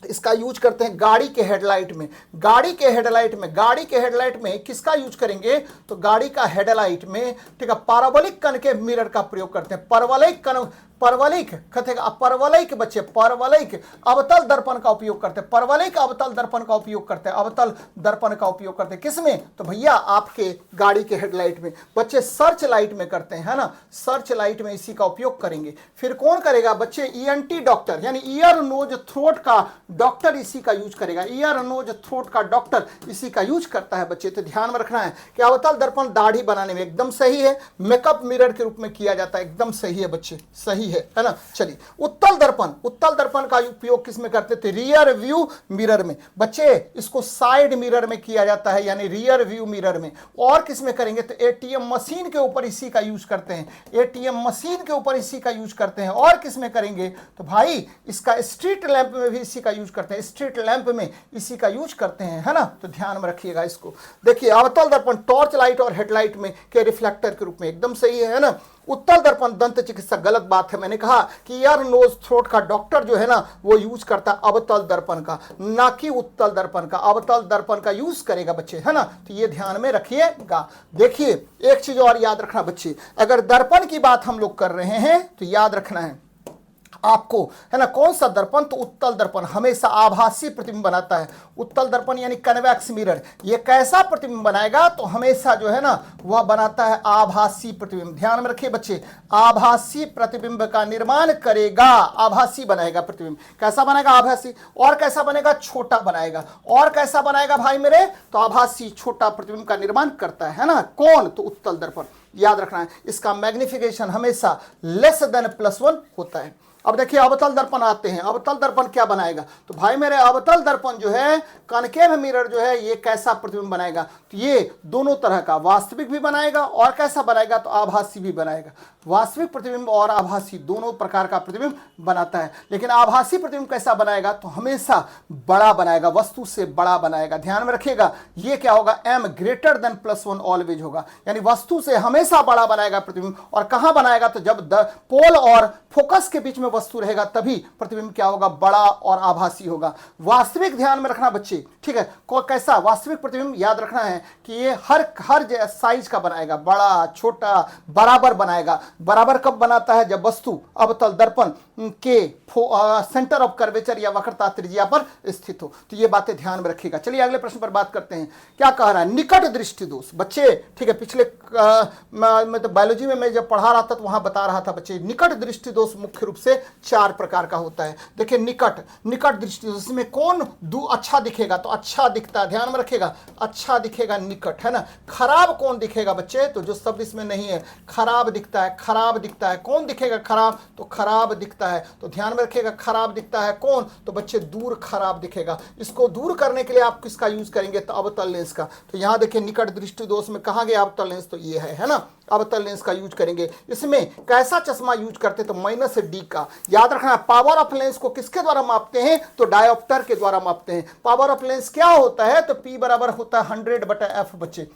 Speaker 1: इसका यूज करते हैं गाड़ी के हेडलाइट में। गाड़ी के हेडलाइट में किसका यूज करेंगे? तो गाड़ी का हेडलाइट में, ठीक है, पाराबोलिक कण के मिरर का प्रयोग करते हैं। परवलयिक बच्चे, परवलयिक अवतल दर्पण का उपयोग करते हैं, परवलयिक अवतल दर्पण का उपयोग करते हैं, अवतल दर्पण का उपयोग करते हैं किसमें? तो भैया आपके गाड़ी के हेडलाइट में। बच्चे सर्च लाइट में करते हैं, है ना, सर्च लाइट में इसी का उपयोग करेंगे। फिर कौन करेगा बच्चे? ईएनटी डॉक्टर, यानी ईयर नोज थ्रोट का डॉक्टर इसी का यूज करेगा। ईयर नोज थ्रोट का डॉक्टर इसी का यूज करता है बच्चे। तो ध्यान में रखना है कि अवतल दर्पण दाढ़ी बनाने में एकदम सही है, मेकअप मिरर के रूप में किया जाता है, एकदम सही है बच्चे, सही है ना। चलिए, उत्तल दर्पण का उपयोग किस में करते थे? रियर व्यू मिरर में बच्चे। इसको साइड मिरर में किया जाता है, यानी रियर व्यू मिरर में। और किस में करेंगे? तो एटीएम मशीन के ऊपर इसी का यूज करते हैं, एटीएम मशीन के ऊपर इसी का यूज करते हैं। और किस में करेंगे? तो भाई इसका स्ट्रीट लैंप में भी इसी का यूज करते हैं, स्ट्रीट लैंप में इसी का यूज करते हैं, है ना। तो ध्यान में रखिएगा इसको। देखिए, अवतल दर्पण टॉर्च लाइट और हेडलाइट में के रिफ्लेक्टर के रूप में, एकदम सही है ना। उत्तल दर्पण दंत चिकित्सा, गलत बात है। मैंने कहा कि ईयर नोज थ्रोट का डॉक्टर जो है ना वो यूज करता है अवतल दर्पण का, ना कि उत्तल दर्पण का। अवतल दर्पण का यूज करेगा बच्चे, है ना। तो ये ध्यान में रखिएगा। देखिए, एक चीज और याद रखना बच्चे, अगर दर्पण की बात हम लोग कर रहे हैं तो याद रखना है आपको, है ना, कौन सा दर्पण? तो उत्तल दर्पण हमेशा आभासी प्रतिबिंब बनाता है। उत्तल दर्पण यानी कन्वेक्स मिरर, ये कैसा प्रतिबिंब बनाएगा? तो हमेशा जो है ना वह बनाता है आभासी प्रतिबिंब। ध्यान में रखिए बच्चे, आभासी प्रतिबिंब का निर्माण करेगा, आभासी बनाएगा प्रतिबिंब। कैसा बनाएगा? आभासी। और कैसा बनेगा? छोटा बनाएगा। और कैसा बनाएगा भाई मेरे? तो आभासी छोटा प्रतिबिंब का निर्माण करता है ना। कौन? तो उत्तल दर्पण। याद रखना है, इसका मैग्निफिकेशन हमेशा लेस देन +1 होता है। अब देखिए, अवतल दर्पण आते हैं। अवतल दर्पण क्या बनाएगा? तो भाई मेरे अवतल दर्पण जो है, कनकेव मिरर जो है, ये कैसा प्रतिबिंब बनाएगा? तो ये दोनों तरह का, वास्तविक भी बनाएगा और कैसा बनाएगा? तो आभासी भी बनाएगा। वास्तविक प्रतिबिंब और आभासी दोनों प्रकार का प्रतिबिंब बनाता है। लेकिन आभासी प्रतिबिंब कैसा बनाएगा? तो हमेशा बड़ा बनाएगा, वस्तु से बड़ा बनाएगा। ध्यान में रखिएगा, ये क्या होगा? m ग्रेटर देन +1 ऑलवेज होगा, यानी वस्तु से हमेशा बड़ा बनाएगा प्रतिबिंब। और कहां बनाएगा? तो जब पोल और फोकस के बीच में वस्तु रहेगा तभी प्रतिबिंब क्या होगा? बड़ा और आभासी होगा। वास्तविक, ध्यान में रखना बच्चे, ठीक है, कैसा वास्तविक प्रतिबिंब? याद रखना है कि ये हर साइज का बनाएगा, बड़ा छोटा बराबर बनाएगा। बराबर कब बनाता है? जब वस्तु अवतल दर्पण के सेंटर ऑफ कर्वेचर या वक्रता त्रिज्या पर स्थित हो। तो ये बातें ध्यान में रखिएगा। चलिए अगले प्रश्न पर बात करते हैं। क्या कह रहा है? निकट दृष्टि दोष बच्चे, ठीक है, पिछले तो बायोलॉजी में मैं जब पढ़ा रहा था तो वहां बता रहा था बच्चे, निकट दृष्टि दोष मुख्य रूप से 4 प्रकार का होता है। देखिए, निकट दृष्टि दोष में कौन अच्छा दिखेगा? तो अच्छा दिखता है, ध्यान में रखिएगा, अच्छा दिखेगा निकट, है ना। खराब कौन दिखेगा बच्चे? तो जो शब्द इसमें नहीं है, खराब दिखता है, खराब दिखता है। कौन दिखेगा खराब? तो खराब दिखता है। तो ध्यान में रखिएगा, खराब दिखता है कौन? तो बच्चे दूर खराब दिखेगा। इसको दूर करने के लिए आप किसका यूज करेंगे? तो अवतल लेंस का। तो यहां देखिए, निकट दृष्टि दोष में कहा गया अवतल लेंस, तो ये है ना, अवतल लेंस का यूज करेंगे। इसमें कैसा चश्मा यूज करते? तो -D का। याद रखना, पावर ऑफ लेंस को किसके द्वारा मापते हैं? तो डायोप्टर के द्वारा मापते हैं। पावर ऑफ लेंस क्या होता है? तो P बराबर होता है 100/f बच्चे।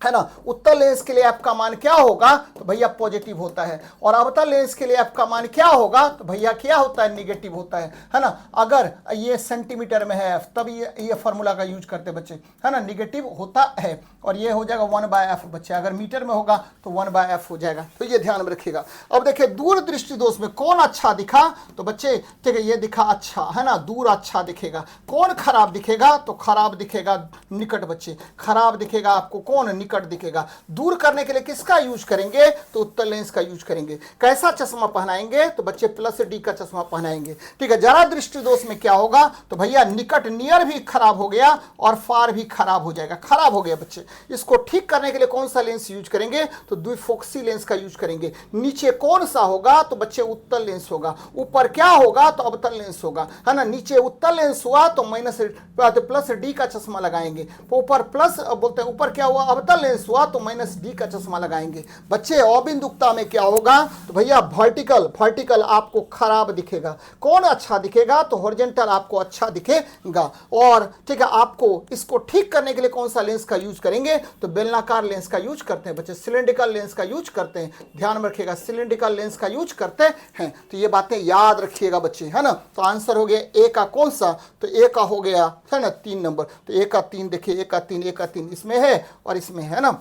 Speaker 1: है ना। उत्तल लेंस के लिए एफ का मान क्या होगा, तो भैया पॉजिटिव होता है, और अवतल लेंस के लिए एफ का मान क्या होगा, तो भैया क्या होता है, निगेटिव होता है ना। अगर ये सेंटीमीटर में है एफ, तब ये फार्मूला का यूज करते बच्चे, है ना, निगेटिव होता है, और ये हो जाएगा 1/f बच्चे। अगर मीटर में होगा तो 1/f हो जाएगा, तो ये ध्यान में रखिएगा। अब देखिए दूर दृष्टि दोष में कौन अच्छा दिखा, तो बच्चे ठीक है ये दिखा अच्छा, है ना, दूर अच्छा दिखेगा। कौन खराब दिखेगा, तो खराब दिखेगा निकट बच्चे, खराब दिखेगा आपको कौन, निकट दिखेगा। दूर करने के लिए किसका यूज करेंगे, तो उत्तल लेंस का यूज करेंगे। कैसा चश्मा पहनाएंगे, तो बच्चे +D का चश्मा पहनाएंगे, ठीक है। जरा दृष्टि दोष में क्या होगा, तो भैया निकट नियर भी खराब हो गया और फार भी खराब हो जाएगा, खराब हो गया बच्चे। इसको ठीक करने के लिए कौन सा लेंस यूज करेंगे, तो द्विफोक्सी लेंस का यूज करेंगे। नीचे कौन सा होगा, तो बच्चे उत्तल लेंस होगा। ऊपर क्या होगा, तो अवतल लेंस होगा, है ना। नीचे उत्तल लेंस हुआ तो +D का चश्मा लगाएंगे। ऊपर प्लस बोलते हैं, ऊपर क्या हुआ, अवतल लेंस हुआ तो -D का चश्मा लगाएंगे बच्चे। अबिंदुकता में क्या होगा, तो भैया वर्टिकल आपको खराब दिखेगा। कौन अच्छा दिखेगा, तो हॉरिजॉन्टल आपको अच्छा दिखेगा। और ठीक है, आपको इसको ठीक करने के लिए कौन सा लेंस का यूज करेंगे, तो बेलनाकार लेंस का यूज करते हैं बच्चे, सिलिंड्रिकल लेंस का यूज करते हैं। ध्यान में रखिएगा, सिलिंड्रिकल लेंस का यूज करते हैं। तो ये बातें याद रखिएगा बच्चे, है ना। तो आंसर हो गया ए का कौन सा, तो ए का हो गया, है ना, 3 नंबर। तो ए का 3 देखिए, ए का 3 इसमें है और इसमें है ना।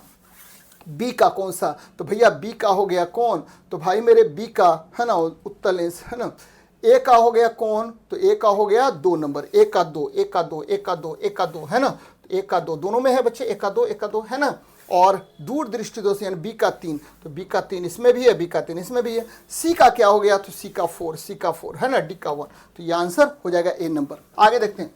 Speaker 1: बी का कौन सा, तो भैया बी का हो गया कौन, तो भाई मेरे बी का, है ना, उत्तल लेंस, है ना। ए का हो गया कौन, तो ए का हो गया 2 नंबर, ए का 2, ए का 2, ए का 2, ए का 2, है ना। ए का 2 दोनों में है बच्चे, ए का 2, ए का 2, है ना। और दूर दृष्टि दोष यानी बी का 3, तो बी का 3 इसमें भी है, बी का 3 इसमें भी है। सी का क्या हो गया, तो सी का 4, है ना। डी का 1, तो ये आंसर हो जाएगा ए नंबर। आगे देखते हैं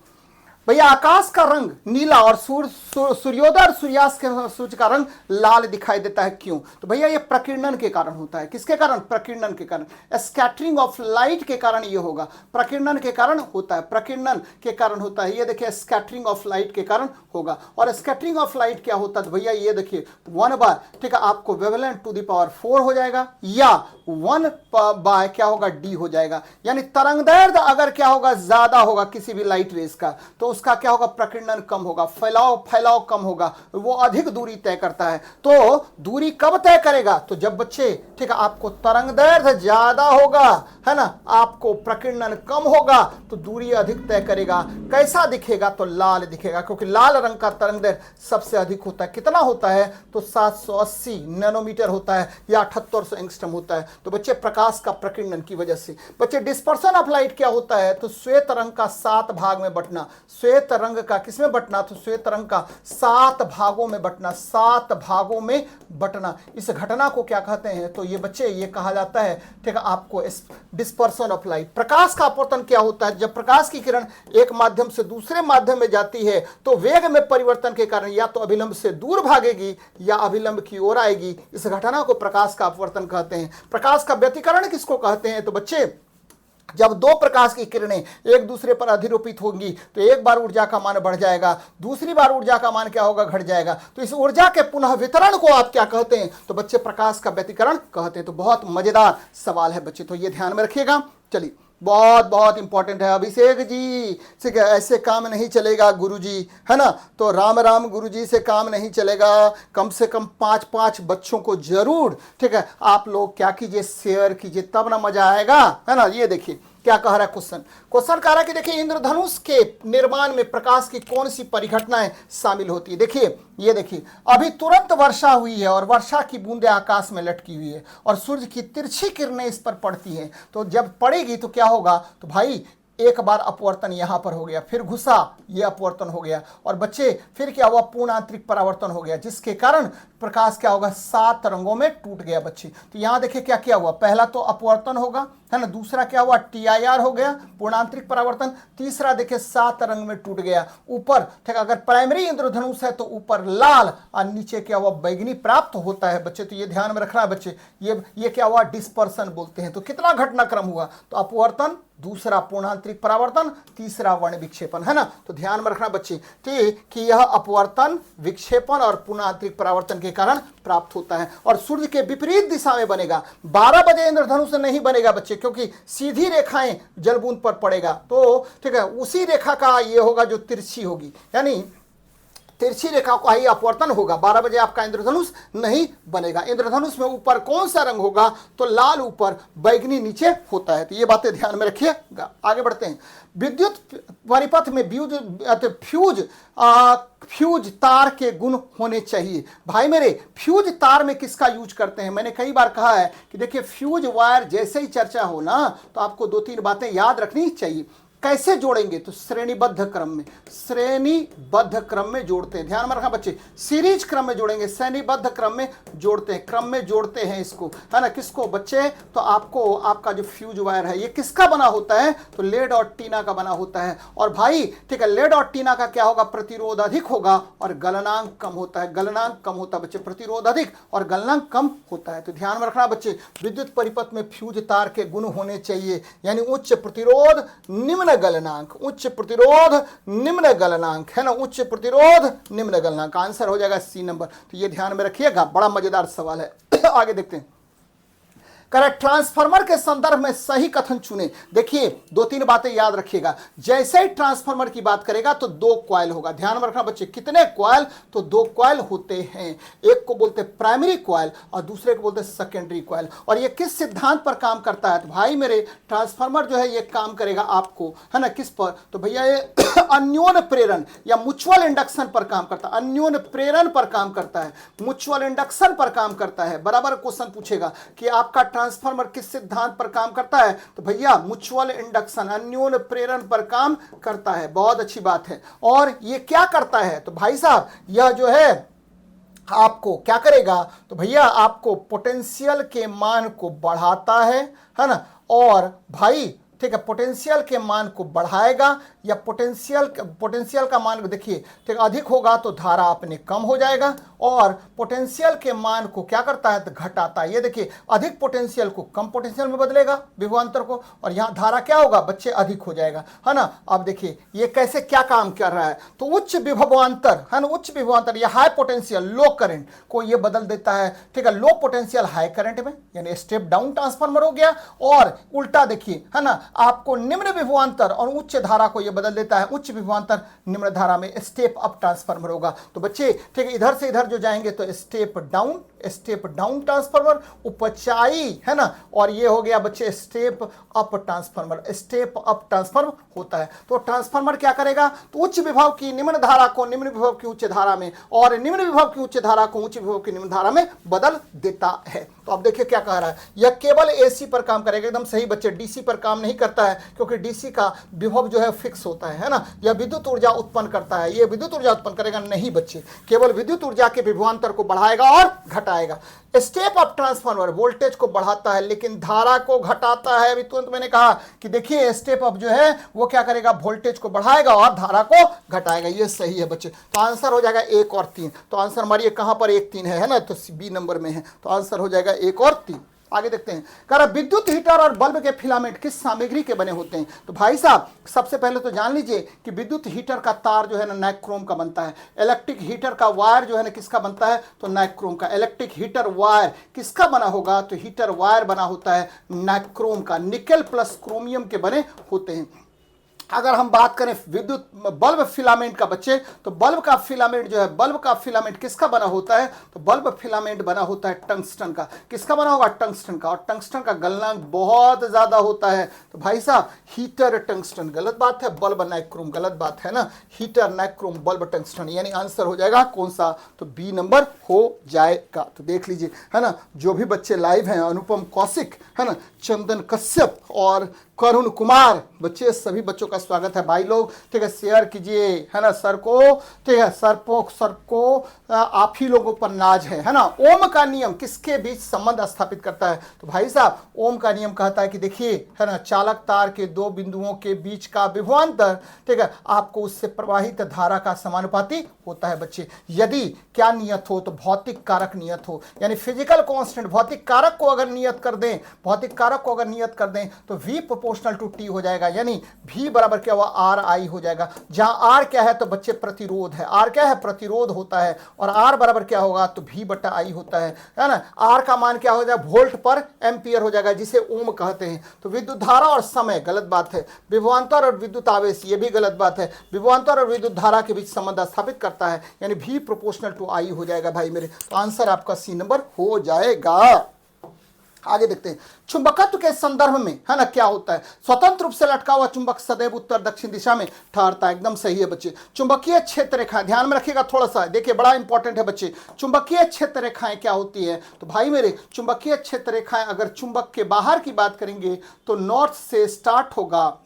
Speaker 1: भैया, आकाश का रंग नीला और सूर्योदय और सूर्यास्त के सूर्य का रंग लाल दिखाई देता है, क्यों, तो भैया ये प्रकीर्णन के कारण होता है। किसके कारण, प्रकीर्णन के कारण, स्कैटरिंग ऑफ लाइट के कारण ये होगा, प्रकीर्णन के कारण होता है, प्रकीर्णन के कारण होता है। ये देखिए स्कैटरिंग ऑफ लाइट के कारण होगा। और स्कैटरिंग ऑफ लाइट क्या होता है, तो भैया ये देखिए 1 बार, ठीक है, आपको वेवलेंथ टू द पावर 4 हो जाएगा, या 1 बाय क्या होगा, डी हो जाएगा। यानी तरंगदैर्ध्य अगर क्या होगा, ज्यादा होगा किसी भी लाइट रेस का, तो उसका क्या होगा, प्रकीर्णन कम होगा, फैलाव कम होगा, वो अधिक दूरी तय करता है। तो दूरी कब तय करेगा, तो जब बच्चे ठीक है आपको तरंगदैर्ध्य ज्यादा होगा, है ना, आपको प्रकीर्णन कम होगा, तो दूरी अधिक तय करेगा। कैसा दिखेगा, तो लाल दिखेगा, क्योंकि लाल रंग का तरंगदैर्ध्य सबसे अधिक होता है। कितना होता है, तो 780 नैनोमीटर होता है, या 7800 एंगस्ट्रम होता है। तो बच्चे प्रकाश का प्रकीर्णन की वजह से। बच्चे डिस्पर्सन ऑफ लाइट क्या होता है, तो श्वेत रंग का 7 भाग में बंटना। श्वेत रंग का किसमें बंटना, तो श्वेत रंग का 7 भागों में बंटना, 7 भागों में बंटना। इस घटना को क्या कहते हैं, तो ये बच्चे ये कहा जाता है, ठीक है, आपको डिस्पर्सन ऑफ लाइट। प्रकाश का अपवर्तन क्या होता है, जब प्रकाश की किरण एक माध्यम से दूसरे माध्यम में जाती है, तो वेग में परिवर्तन के कारण या तो अभिलंब से दूर भागेगी या अभिलंब की ओर आएगी। इस घटना को प्रकाश का अपवर्तन कहते हैं। प्रकाश का व्यतिकरण किसको कहते हैं, तो बच्चे जब 2 प्रकाश की किरणें एक दूसरे पर अधिरोपित होंगी, तो एक बार ऊर्जा का मान बढ़ जाएगा, दूसरी बार ऊर्जा का मान क्या होगा, घट जाएगा। तो इस ऊर्जा के पुनः वितरण को आप क्या कहते हैं, तो बच्चे प्रकाश का व्यतिकरण कहते हैं। तो बहुत मजेदार सवाल है बच्चे, तो ये ध्यान में रखिएगा। चलिए, बहुत इंपॉर्टेंट है। अभिषेक जी, ठीक है, ऐसे काम नहीं चलेगा गुरुजी, है ना। तो राम गुरुजी से काम नहीं चलेगा। कम से कम 5 बच्चों को जरूर, ठीक है, आप लोग क्या कीजिए, शेयर कीजिए, तब ना मजा आएगा, है ना। ये देखिए क्या कह रहा है क्वेश्चन कह रहा है कि देखिए इंद्रधनुष के निर्माण में प्रकाश की कौन सी परिघटनाएं शामिल होती है। देखिए ये देखिए, अभी तुरंत वर्षा हुई है और वर्षा की बूंदें आकाश में लटकी हुई है और सूर्य की तिरछी किरणें इस पर पड़ती हैं। तो जब पड़ेगी तो क्या होगा, तो भाई एक बार अपवर्तन यहां पर हो गया, फिर घुसा, ये अपवर्तन हो गया, और बच्चे फिर क्या हुआ, पूर्ण आंतरिक परावर्तन हो गया, जिसके कारण प्रकाश क्या होगा, 7 रंगों में टूट गया बच्चे। तो यहां देखिए क्या क्या हुआ, पहला तो अपवर्तन होगा, है ना, दूसरा क्या हुआ, TIR हो गया, पूर्णांतरिक परावर्तन, तीसरा देखिए 7 रंग में टूट गया। ऊपर ठीक, अगर प्राइमरी इंद्रधनुष है तो ऊपर लाल और नीचे क्या हुआ, बैगनी प्राप्त होता है बच्चे। तो ये ध्यान में रखना है बच्चे, ये क्या हुआ, डिस्पर्सन बोलते हैं। तो कितना घटनाक्रम हुआ, तो अपवर्तन, दूसरा पूर्णांतरिक परावर्तन, तीसरा वर्ण विक्षेपण, है ना। तो ध्यान में रखना बच्चे ठीक कि यह अपवर्तन, विक्षेपण और पूर्णांतरिक परावर्तन के कारण प्राप्त होता है और सूर्य के विपरीत दिशा में बनेगा। 12 बजे इंद्रधनुष से नहीं बनेगा बच्चे, क्योंकि सीधी रेखाएं जलबूंद पर पड़ेगा। तो ठीक है, उसी रेखा का ये होगा जो तिरछी होगी, यानी तिरछी रेखा का ही अपवर्तन होगा। 12 बजे आपका इंद्रधनुष नहीं बनेगा। इंद्रधनुष में ऊपर कौन सा रंग होगा? तो लाल ऊपर, बैगनी नीचे होता है। तो ये बातें ध्यान में रखिएगा। आगे बढ़ते हैं। विद्युत परिपथ में फ्यूज तार के गुण होने चाहिए। भाई मेरे, फ्यूज तार में किसका यूज करते हैं? मैंने कई बार कहा है कि देखिए, फ्यूज वायर जैसे ही चर्चा हो ना, तो आपको 2-3 बातें याद रखनी चाहिए। कैसे जोड़ेंगे? तो श्रेणीबद्ध क्रम में जोड़ते हैं। ध्यान में रखना बच्चे, सीरीज क्रम में जोड़ेंगे, श्रेणीबद्ध क्रम में जोड़ते हैं, क्रम में जोड़ते हैं इसको, है ना। किसको बच्चे? तो आपको, आपका जो फ्यूज वायर है ये किसका बना होता है? तो लेड और टीना का बना होता है। और भाई ठीक है, लेड और टीना का क्या होगा? प्रतिरोध अधिक होगा और गलनांक कम होता है। गलनांक कम होता है बच्चे, प्रतिरोध अधिक और गलनांक कम होता है। तो ध्यान में रखना बच्चे, विद्युत परिपथ में फ्यूज तार के गुण होने चाहिए, यानी उच्च प्रतिरोध निम्न गलनांक, उच्च प्रतिरोध निम्न गलनांक, है ना, उच्च प्रतिरोध निम्न गलनांक। आंसर हो जाएगा सी नंबर। तो ये ध्यान में रखिएगा, बड़ा मजेदार सवाल है। आगे देखते हैं। करेक्ट, ट्रांसफार्मर के संदर्भ में सही कथन चुने। देखिए 2-3 बातें याद रखिएगा। जैसे ही ट्रांसफार्मर की बात करेगा तो 2 कॉइल होगा। ध्यान में रखना बच्चे, कितने कॉइल? तो 2 कॉइल होते हैं। एक को बोलते हैं प्राइमरी कॉइल और दूसरे को बोलते हैं सेकेंडरी कॉइल। और ये किस सिद्धांत पर काम करता है? तो भाई मेरे, ट्रांसफार्मर जो है ये काम करेगा आपको, है ना, किस पर? तो भैया ये अन्योन्य प्रेरण या म्यूचुअल इंडक्शन पर काम करता है। अन्योन्य प्रेरण पर काम करता है, म्यूचुअल इंडक्शन पर काम करता है। बराबर क्वेश्चन पूछेगा कि आपका ट्रांसफार्मर किस सिद्धांत पर काम करता है? तो भैया म्यूचुअल इंडक्शन, अन्योन्य प्रेरण पर काम करता है। बहुत अच्छी बात है। और ये क्या करता है? तो भाई साहब यह जो है आपको क्या करेगा? तो भैया आपको पोटेंशियल के मान को बढ़ाता है ना। और भाई ठीक है, पोटेंशियल के मान को बढ़ाएगा या पोटेंशियल का मान देखिए ठीक अधिक होगा तो धारा अपने कम हो जाएगा, और पोटेंशियल के मान को क्या करता है? तो घटाता है। ये देखिए, अधिक पोटेंशियल को कम पोटेंशियल में बदलेगा विभवांतर को, और यहाँ धारा क्या होगा बच्चे? अधिक हो जाएगा, है ना। अब देखिए ये कैसे क्या काम कर रहा है? तो उच्च विभवांतर, है ना, उच्च विभवांतर या हाई पोटेंशियल लो करंट को ये बदल देता है, ठीक है, लो पोटेंशियल हाई करंट में, यानी स्टेप डाउन ट्रांसफार्मर हो गया। और उल्टा देखिए, है ना, आपको निम्न विभवांतर और उच्च धारा को यह बदल देता है, उच्च विभवांतर निम्न धारा में स्टेप अप ट्रांसफार्मर होगा। तो बच्चे ठीक है, इधर से इधर जो जाएंगे तो स्टेप डाउन ट्रांसफार्मर, उपचाई, है ना। और ये हो गया बच्चे step up transformer, step up transformer होता है। तो ट्रांसफार्मर क्या करेगा? तो उच्च विभव की निम्न धारा को निम्न विभव की उच्च धारा में, और निम्न विभव की उच्च धारा को उच्च विभव की निम्न धारा में बदल देता है। तो अब देखिए क्या कह रहा है, यह केवल एसी पर काम करेगा। एकदम सही बच्चे, डीसी पर काम नहीं करता है, क्योंकि डीसी का विभव जो है फिक्स होता है ना। यह विद्युत ऊर्जा उत्पन्न करता है, ये विद्युत ऊर्जा उत्पन्न करेगा नहीं बच्चे, केवल विद्युत ऊर्जा के विभवांतर को बढ़ाएगा और घटाएगा। स्टेप अप ट्रांसफार्मर वोल्टेज को बढ़ाता है लेकिन धारा को घटाता है। अभी तुरंत मैंने कहा कि देखिए स्टेप अप जो है वो क्या करेगा? वोल्टेज को बढ़ाएगा और धारा को घटाएगा। ये सही है बच्चे। तो आंसर हो जाएगा 1 और 3। तो आंसर हमारी कहां पर 1, 3 है ना, तो बी नंबर में है। तो आंसर हो जाएगा 1 और 3। आगे देखते हैं, कह रहा विद्युत हीटर और बल्ब के फिलामेंट किस सामग्री के बने होते हैं? तो भाई साहब सबसे पहले तो जान लीजिए कि विद्युत हीटर का तार जो है ना नाइक्रोम का बनता है। इलेक्ट्रिक हीटर का वायर जो है ना किसका बनता है? तो नाइक्रोम का। इलेक्ट्रिक हीटर वायर किसका बना होगा? तो हीटर वायर बना होता है नाइक्रोम का। निकेल प्लस क्रोमियम के बने होते हैं। अगर हम बात करें विद्युत बल्ब फिलामेंट का बच्चे, तो बल्ब का फिलामेंट जो है, बल्ब का फिलामेंट किसका बना होता है? तो बल्ब फिलामेंट बना होता है टंगस्टन का। किसका बना होगा? टंगस्टन का। और टंगस्टन का गलनांक बहुत ज्यादा होता है। तो भाई साहब हीटर टंगस्टन गलत बात है, बल्ब नाइक्रोम गलत बात है ना। हीटर नाइक्रोम बल्ब टंगस्टन, यानी आंसर हो जाएगा कौन सा? तो बी नंबर हो जाएगा। तो देख लीजिए, है ना, जो भी बच्चे लाइव हैं, अनुपम कौशिक, है ना, चंदन कश्यप और करुण कुमार, बच्चे सभी बच्चों का स्वागत है भाई लोग। ठीक है, शेयर कीजिए, है ना, सर को, ठीक है, सर को आप ही लोगों पर नाज है ना। ओम का नियम किसके बीच संबंध स्थापित करता है? तो भाई साहब ओम का नियम कहता है कि देखिए, है ना, चालक तार के 2 बिंदुओं के बीच का विभवांतर, ठीक है, आपको उससे प्रवाहित धारा का समानुपाती होता है बच्चे। यदि क्या नियत हो? तो भौतिक कारक नियत हो, यानी फिजिकल कांस्टेंट, भौतिक कारक को अगर नियत कर दें, भौतिक कारक को अगर नियत कर दें तो V प्रोपोर्शनल टू T हो जाएगा, यानी V बराबर क्या हुआ, आर आई हो जाएगा। जहां आर क्या है तो बच्चे प्रतिरोध है, आर क्या है, प्रतिरोध होता है, और आर बराबर क्या होगा तो V बटा आई होता है ना। आर का मान क्या हो जाएगा, वोल्ट पर एम्पियर हो जाएगा, जिसे ओम कहते हैं। तो विद्युत धारा और समय गलत बात है, विभवांतर और विद्युत आवेश ये भी गलत बात है। विभवांतर और विद्युत धारा के बीच संबंध स्थापित करता है, यानी V प्रोपोर्शनल टू आई हो जाएगा भाई मेरे। तो आंसर आपका सी नंबर हो जाएगा। आगे देखते हैं, चुंबकत्व के संदर्भ में है ना क्या होता है, स्वतंत्र रूप से लटका हुआ चुंबक सदैव उत्तर दक्षिण दिशा में ठहरता है। एकदम सही है बच्चे। चुंबकीय क्षेत्र रेखाएं ध्यान में रखिएगा थोड़ा सा, देखिए बड़ा इंपॉर्टेंट है बच्चे। चुंबकीय क्षेत्र रेखाएं क्या होती है, तो भाई मेरे चुंबकीय क्षेत्र रेखाएं अगर चुंबक के बाहर की बात करेंगे तो नॉर्थ से स्टार्ट होगा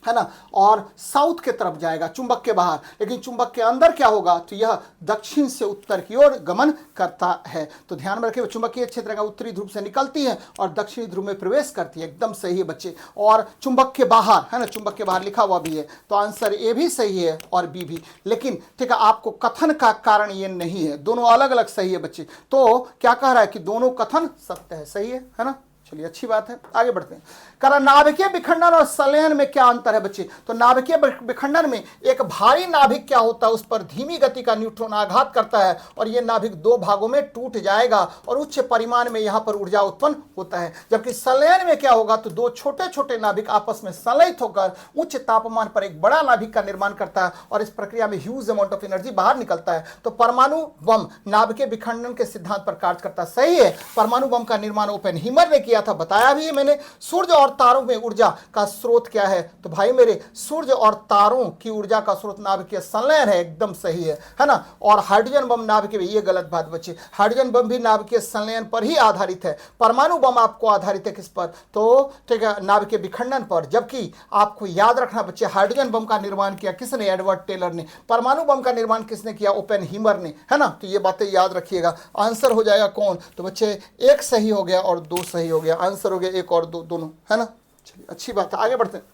Speaker 1: है ना, और साउथ के तरफ जाएगा चुंबक के बाहर, लेकिन चुंबक के अंदर क्या होगा तो यह दक्षिण से उत्तर की ओर गमन करता है। तो ध्यान में रखिए, चुंबकीय क्षेत्र का उत्तरी ध्रुव से निकलती है और दक्षिणी ध्रुव में प्रवेश करती है। एकदम सही है बच्चे। और चुंबक के बाहर है ना, चुंबक के बाहर लिखा हुआ भी है, तो आंसर ए भी सही है और बी भी। लेकिन ठीक है, आपको कथन का कारण ये नहीं है, दोनों अलग अलग सही है बच्चे। तो क्या कह रहा है कि दोनों कथन सत्य है, सही है ना। चलिए अच्छी बात है, आगे बढ़ते हैं। करा नाभिकीय विखंडन और संलयन में क्या अंतर है बच्चे, तो नाभिकीय विखंडन में एक भारी नाभिक क्या होता है, उस पर धीमी गति का न्यूट्रॉन आघात करता है और यह नाभिक दो भागों में टूट जाएगा और उच्च परिमाण में यहां पर ऊर्जा उत्पन्न होता है। जबकि संलयन में क्या होगा तो दो छोटे छोटे नाभिक आपस में संलयित होकर उच्च तापमान पर एक बड़ा नाभिक का निर्माण करता है और इस प्रक्रिया में ह्यूज अमाउंट ऑफ एनर्जी बाहर निकलता है। तो परमाणु बम नाभिकीय विखंडन के सिद्धांत पर कार्य करता है, सही है। परमाणु बम का निर्माण ओपेनहीमर ने किया था, बताया भी है मैंने। सूर्य और तारों में ऊर्जा का स्रोत क्या है, तो भाई मेरे सूर्य और तारों की ऊर्जा का स्रोत नाभिकीय संलयन है, एकदम सही है ना। और हाइड्रोजन बम नाभिकीय, ये गलत बात बच्चे, हाइड्रोजन बम भी नाभिकीय संलयन पर ही आधारित है। परमाणु बम आपको आधारित है किस पर, तो ठीक है नाभिकीय विखंडन पर। जबकि आपको याद रखना बच्चे, हाइड्रोजन बम का निर्माण किया किसने, एडवर्ड टेलर ने। परमाणु बम का निर्माण किसने किया, ओपेनहीमर ने, है ना। तो ये बातें याद रखिएगा। आंसर हो जाएगा कौन, तो बच्चे एक सही हो गया और दो सही हो गया। आंसर हो गया एक और दो, दोनों, है ना। चलिए अच्छी बात है, आगे बढ़ते हैं।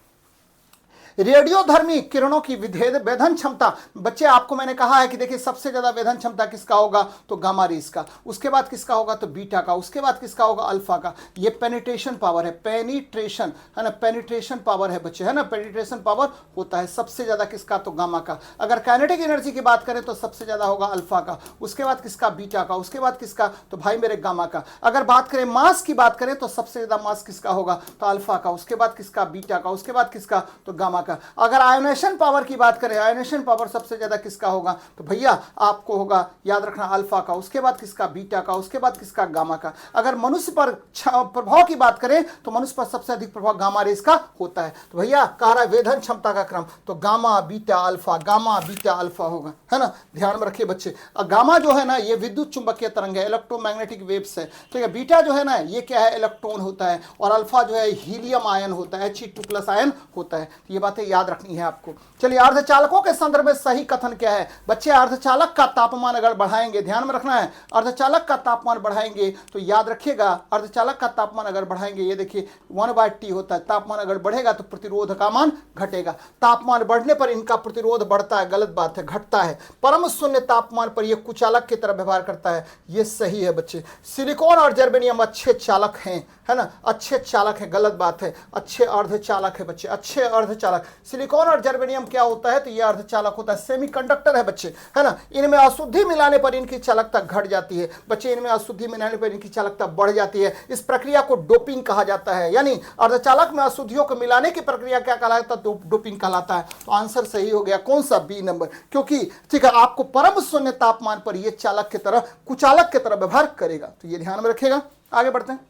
Speaker 1: रेडियोधर्मी किरणों की वेधन क्षमता, बच्चे आपको मैंने कहा है कि देखिए सबसे ज्यादा वेधन क्षमता किसका होगा तो गामा रेस का, उसके बाद किसका होगा तो बीटा का, उसके बाद किसका होगा अल्फा का। ये पेनिट्रेशन पावर है, पेनिट्रेशन है ना, पेनिट्रेशन पावर है बच्चे, है ना। पेनिट्रेशन पावर होता है सबसे ज्यादा किसका तो गामा का। अगर काइनेटिक एनर्जी की बात करें तो सबसे ज्यादा होगा अल्फा का, उसके बाद किसका बीटा का, उसके बाद किसका तो भाई मेरे गामा का। अगर बात करें मास की बात करें तो सबसे ज्यादा मास किसका होगा तो अल्फा का, उसके बाद किसका बीटा का, उसके बाद किसका तो गामा का। अगर आयोनेशन पावर की बात करें, आयोनेशन पावर सबसे ज्यादा किसका होगा तो भैया आपको होगा याद रखना अल्फा का, उसके बाद किसका बीटा का, उसके बाद किसका गामा का। अगर मनुष्य पर प्रभाव की बात करें तो मनुष्य पर सबसे अधिक प्रभाव गामा रेस का होता है। तो भैया कह रहा है वेधन क्षमता का क्रम, तो gamma beta alpha, gamma beta alpha होगा, है ना। ध्यान में रखिए बच्चे, गामा जो है ना ये विद्युत चुंबकीय तरंग है, इलेक्ट्रोमैग्नेटिक वेव्स है, ठीक है। बीटा जो है ना ये क्या है इलेक्ट्रॉन होता है, और अल्फा जो है हीलियम आयन होता है, He2+ आयन होता है। तो ये बातें याद रखनी है आपको। चलिए अर्धचालकों के संदर्भ में सही कथन क्या है बच्चे, अर्धचालक का तापमान अगर बढ़ाएंगे, ध्यान में रखना है, अर्धचालक का तापमान बढ़ाएंगे तो याद रखिएगा अर्धचालक का तापमान अगर बढ़ाएंगे, ये देखिए 1/T होता है, तापमान अगर बढ़ेगा तो प्रतिरोध का मान घटेगा। तापमान बढ़ने पर इनका प्रतिरोध बढ़ता है, गलत बात है, घटता है। परम शून्य तापमान पर यह कुचालक की तरह व्यवहार करता है, ये सही है बच्चे। सिलिकॉन और जर्मेनियम अच्छे चालक हैं, है ना, अच्छे चालक है, गलत बात है, अच्छे अर्धचालक है बच्चे, अच्छे अर्धचालक। सिलिकॉन और जर्मेनियम क्या होता है तो ये अर्धचालक होता है, सेमीकंडक्टर है बच्चे, है ना। इनमें अशुद्धि मिलाने पर इनकी चालकता घट जाती है बच्चे, इनमें अशुद्धि मिलाने पर इनकी चालकता बढ़ जाती है। इस प्रक्रिया को डोपिंग कहा जाता है, यानी अर्धचालक में अशुद्धियों को मिलाने की प्रक्रिया क्या कहलाता है, डोपिंग कहलाता है। तो आंसर सही हो गया कौन सा, बी नंबर, क्योंकि ठीक है आपको परम शून्य तापमान पर यह चालक की तरह कुचालक की तरह व्यवहार करेगा। तो ये ध्यान में रखिएगा। आगे बढ़ते हैं।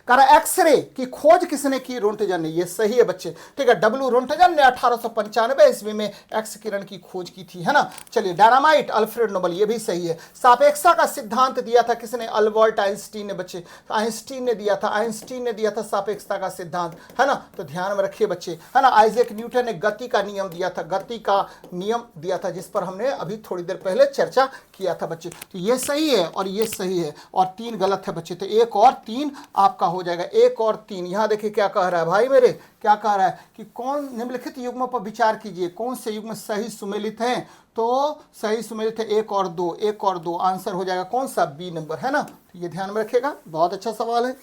Speaker 1: एक्सरे की खोज किसने की, रोंटगन ने, ये सही है बच्चे, ठीक है। डब्ल्यू रोंटगन ने 1895 ईस्वी में एक्स किरण की खोज की थी, है ना। चलिए डायनामाइट अल्फ्रेड नोबल, ये भी सही है। सापेक्षता का सिद्धांत दिया था किसने, अल्बर्ट आइंस्टीन ने बच्चे, आइंस्टीन ने दिया था, आइंस्टीन ने दिया था सापेक्षता का सिद्धांत, है ना। तो ध्यान में रखिए बच्चे, है ना। आइजैक न्यूटन ने गति का नियम दिया था, गति का नियम दिया था, जिस पर हमने अभी थोड़ी देर पहले चर्चा किया था बच्चे। तो ये सही है और ये सही है और 3 गलत है बच्चे, तो 1 और 3 आपका हो जाएगा, 1 और 3। यहां देखिए क्या कह रहा है भाई मेरे, क्या कह रहा है कि कौन निम्नलिखित युग्मों पर विचार कीजिए, कौन से युग्म सही सुमेलित हैं, तो सही सुमेलित है 1 और 2, 1 और 2। आंसर हो जाएगा कौन सा, बी नंबर, है ना। तो ये ध्यान में रखिएगा, बहुत अच्छा सवाल है।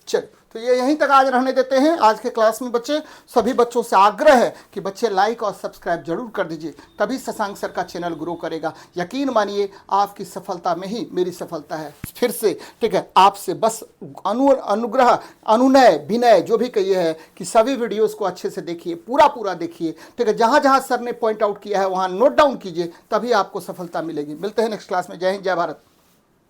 Speaker 1: चलिए, तो ये यहीं तक आज रहने देते हैं आज के क्लास में बच्चे। सभी बच्चों से आग्रह है कि बच्चे लाइक और सब्सक्राइब जरूर कर दीजिए, तभी शशांक सर का चैनल ग्रो करेगा। यकीन मानिए आपकी सफलता में ही मेरी सफलता है। फिर से ठीक है, आपसे बस अनुग्रह, अनुनय, विनय जो भी कहिए है कि सभी वीडियोस को अच्छे से देखिए, पूरा देखिए, ठीक है। जहां जहां सर ने पॉइंट आउट किया है वहां नोट डाउन कीजिए, तभी आपको सफलता मिलेगी। मिलते हैं नेक्स्ट क्लास में। जय हिंद, जय भारत।